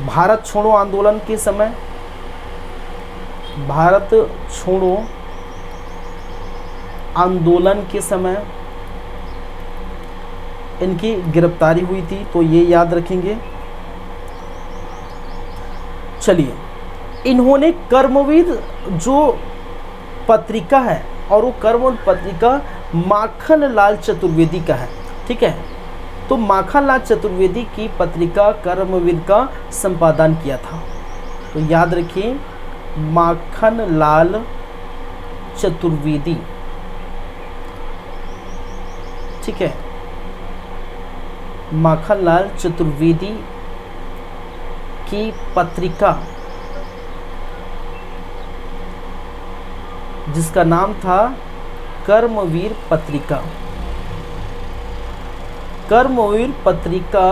भारत छोड़ो आंदोलन के समय। भारत छोड़ो आंदोलन के समय इनकी गिरफ्तारी हुई थी, तो ये याद रखेंगे। चलिए, इन्होंने कर्मवीर जो पत्रिका है, और वो कर्मवीर पत्रिका माखनलाल चतुर्वेदी का है। ठीक है, तो माखनलाल चतुर्वेदी की पत्रिका कर्मवीर का संपादन किया था। तो याद रखिए, माखनलाल चतुर्वेदी। ठीक है, माखनलाल चतुर्वेदी की पत्रिका जिसका नाम था कर्मवीर पत्रिका। कर्मवीर पत्रिका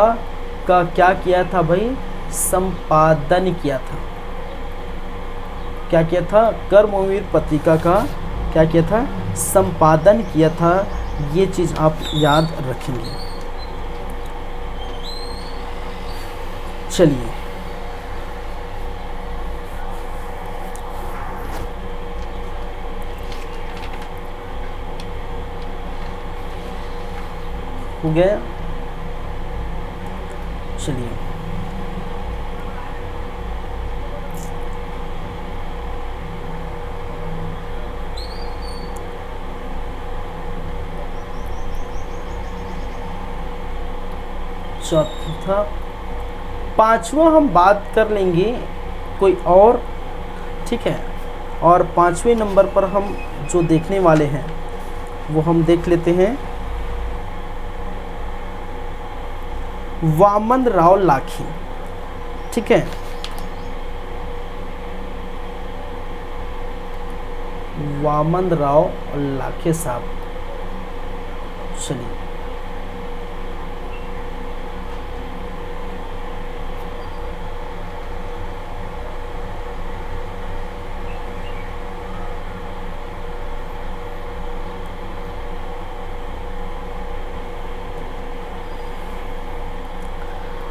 का क्या किया था भाई? संपादन किया था। क्या किया था? कर्मवीर पत्रिका का क्या किया था? संपादन किया था। ये चीज़ आप याद रखेंगे। चलिए, हो गया। चलिए, चौथा, पांचवा हम बात कर लेंगे कोई और। ठीक है, और पांचवें नंबर पर हम जो देखने वाले हैं वो हम देख लेते हैं वामन राव लाखे। ठीक है, वामन राव लाखे साहब। चलिए,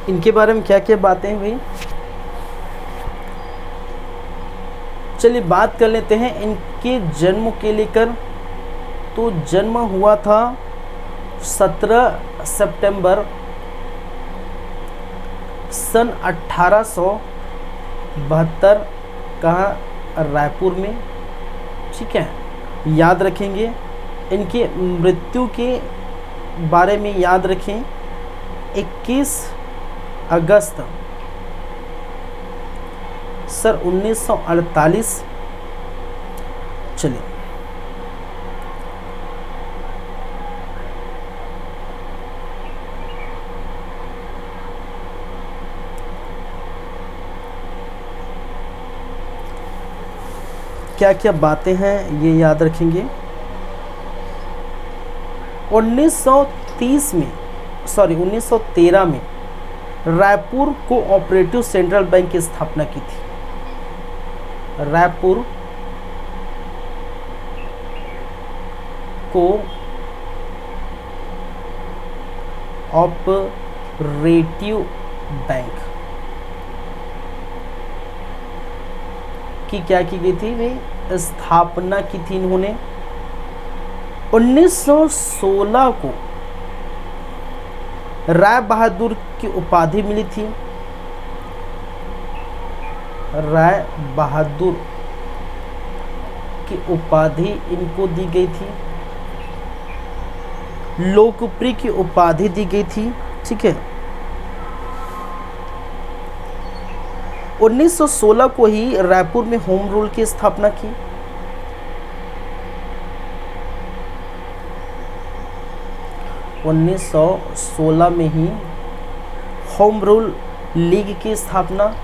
इनके बारे में क्या क्या बातें हुई, चलिए बात कर लेते हैं इनके जन्म के लेकर। तो जन्म हुआ था 17 सितंबर सन 1872, कहाँ? रायपुर में। ठीक है, याद रखेंगे इनकी मृत्यु के बारे में याद रखें, 21 अगस्त सर 1948। चलिए क्या क्या बातें हैं ये याद रखेंगे। 1913 में रायपुर कोऑपरेटिव सेंट्रल बैंक की स्थापना की थी। रायपुर कोऑपरेटिव बैंक की क्या की गई थी, वे स्थापना की थी इन्होंने। 1916 को राय बहादुर की उपाधि मिली थी। राय बहादुर की उपाधि इनको दी गई थी। लोकप्रिय की उपाधि दी गई थी। ठीक है, 1916 को ही रायपुर में होम रूल की स्थापना की। उन्नीस सौ 16 में ही होम रूल लीग की स्थापना।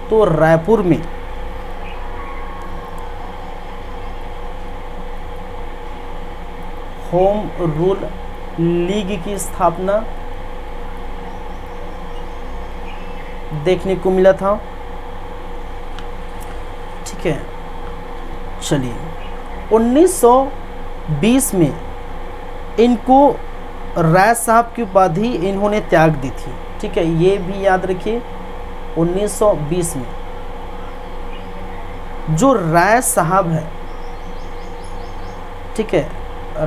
तो रायपुर में होम रूल लीग की स्थापना देखने को मिला था। ठीक है, चलिए 1920 में इनको राय साहब की उपाधि इन्होंने त्याग दी थी। ठीक है, ये भी याद रखिए। 1920 में जो राय साहब है, ठीक है,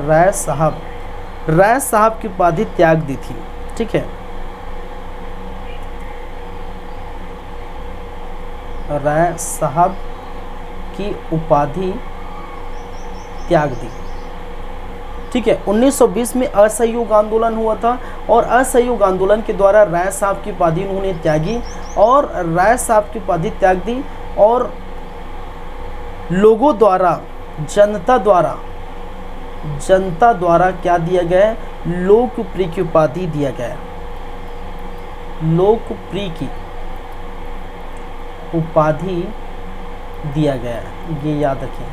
राय साहब की उपाधि त्याग दी थी। ठीक है, राय साहब की उपाधि त्याग दी। ठीक है, 1920 में असहयोग आंदोलन हुआ था और असहयोग आंदोलन के द्वारा राय साहब की उपाधि उन्होंने त्यागी और राय साहब की उपाधि त्याग दी और लोगों द्वारा, जनता द्वारा क्या दिया गया है, लोकप्रिय की उपाधि दिया गया है। लोकप्रिय की उपाधि दिया गया है, ये याद रखें।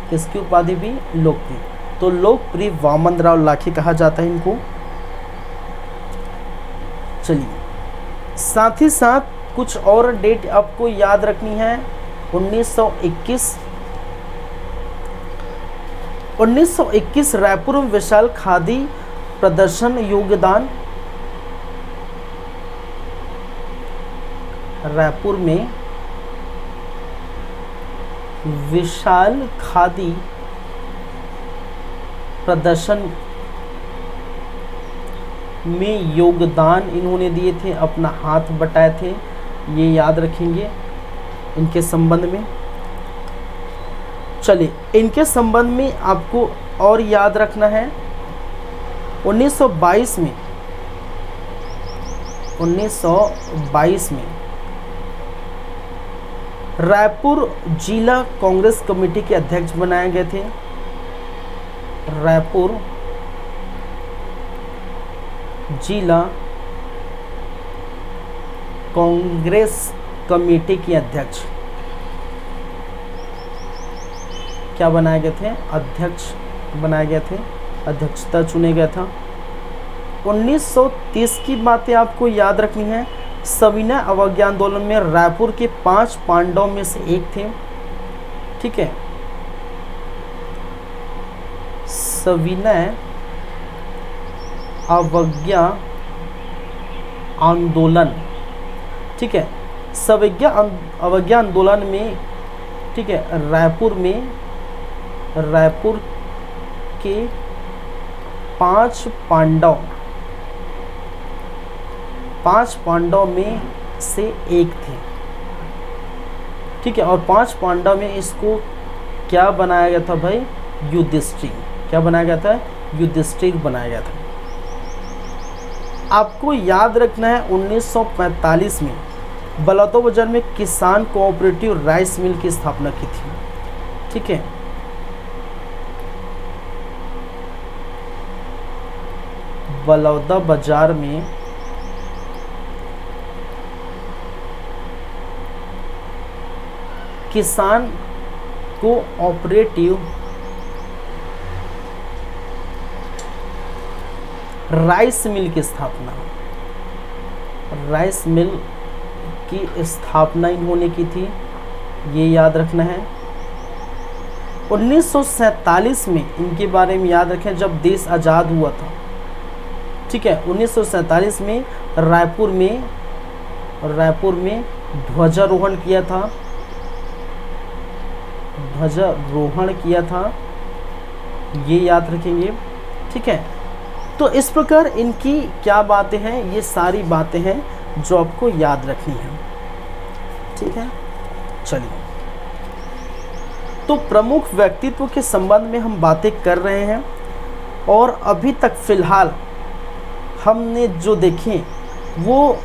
किसकी उपाधि भी, लोकप्रिय। तो लोकप्रिय वामनराव लाखे कहा जाता है इनको। चलिए, साथ ही साथ कुछ और डेट आपको याद रखनी है। 1921 रायपुर में विशाल खादी प्रदर्शन योगदान। रायपुर में विशाल खादी प्रदर्शन में योगदान इन्होंने दिए थे, अपना हाथ बटाए थे, ये याद रखेंगे इनके संबंध में। चलिए, इनके संबंध में आपको और याद रखना है। 1922 में रायपुर जिला कांग्रेस कमेटी के अध्यक्ष बनाए गए थे। रायपुर जिला कांग्रेस कमेटी के अध्यक्ष क्या बनाए गए थे, अध्यक्ष बनाए गए थे, अध्यक्षता चुने गया था। 1930 की बातें आपको याद रखनी है। सविनय अवज्ञा आंदोलन में रायपुर के 5 पांडवों में से एक थे। ठीक है, सविनय अवज्ञा आंदोलन। ठीक है, अवज्ञा आंदोलन में, ठीक है, रायपुर के 5 पांडव में से एक थे। ठीक है, और 5 पांडव में इसको क्या बनाया गया था भाई, युधिष्ठिर। क्या बनाया गया था? युधिष्ठिर बनाया गया था। आपको याद रखना है 1945 में बलौदा बाजार में किसान कोऑपरेटिव राइस मिल की स्थापना की थी। ठीक है, बलौदा बाजार में किसान कोऑपरेटिव राइस मिल की स्थापना, राइस मिल की स्थापना इन्होंने की थी, ये याद रखना है। 1947 में इनके बारे में याद रखें, जब देश आज़ाद हुआ था। ठीक है, 1947 में रायपुर में ध्वजारोहण किया था, ये याद रखेंगे। ठीक है, तो इस प्रकार इनकी क्या बातें हैं, ये सारी बातें हैं जो आपको याद रखनी है। ठीक है, चलिए, तो प्रमुख व्यक्तित्व के संबंध में हम बातें कर रहे हैं और अभी तक फिलहाल हमने जो देखे वो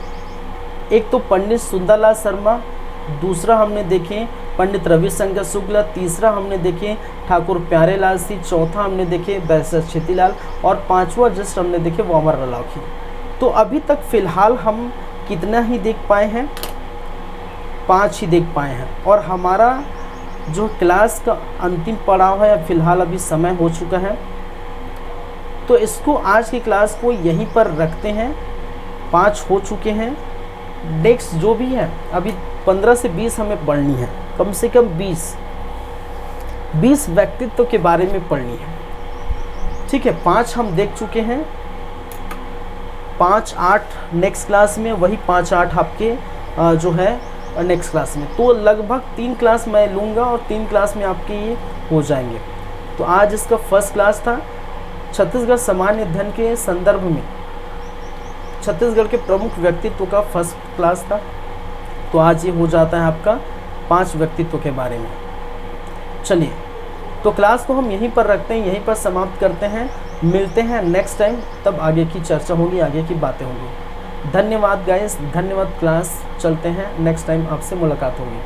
एक तो पंडित सुंदरलाल शर्मा, दूसरा हमने देखे पंडित रविशंकर शुक्ल, तीसरा हमने देखे ठाकुर प्यारेलाल सिंह, चौथा हमने देखे बैरिस्टर छेतीलाल और पांचवा जस्ट हमने देखे वो अमरलाल की। तो अभी तक फिलहाल हम कितना ही देख पाए हैं? 5 ही देख पाए हैं। और हमारा जो क्लास का अंतिम पड़ाव है, फिलहाल अभी समय हो चुका है, तो इसको आज की क्लास को यहीं पर रखते हैं। 5 हो चुके हैं। नेक्स्ट जो भी है अभी 15 से 20 हमें पढ़नी है, कम से कम 20 व्यक्तित्व के बारे में पढ़नी है। ठीक है, 5 हम देख चुके हैं, 5-8 नेक्स्ट क्लास में, वही 5-8 आपके जो है नेक्स्ट क्लास में। तो लगभग 3 क्लास मैं लूँगा और 3 क्लास में आपके ये हो जाएंगे। तो आज इसका फर्स्ट क्लास था छत्तीसगढ़ सामान्य अध्ययन के संदर्भ में छत्तीसगढ़ के प्रमुख व्यक्तित्व का फर्स्ट क्लास था। तो आज ये हो जाता है आपका 5 व्यक्तित्व के बारे में। चलिए, तो क्लास को हम यहीं पर रखते हैं, यहीं पर समाप्त करते हैं। मिलते हैं नेक्स्ट टाइम, तब आगे की चर्चा होगी, आगे की बातें होंगी। धन्यवाद गाइस, धन्यवाद क्लास। चलते हैं, नेक्स्ट टाइम आपसे मुलाकात होगी।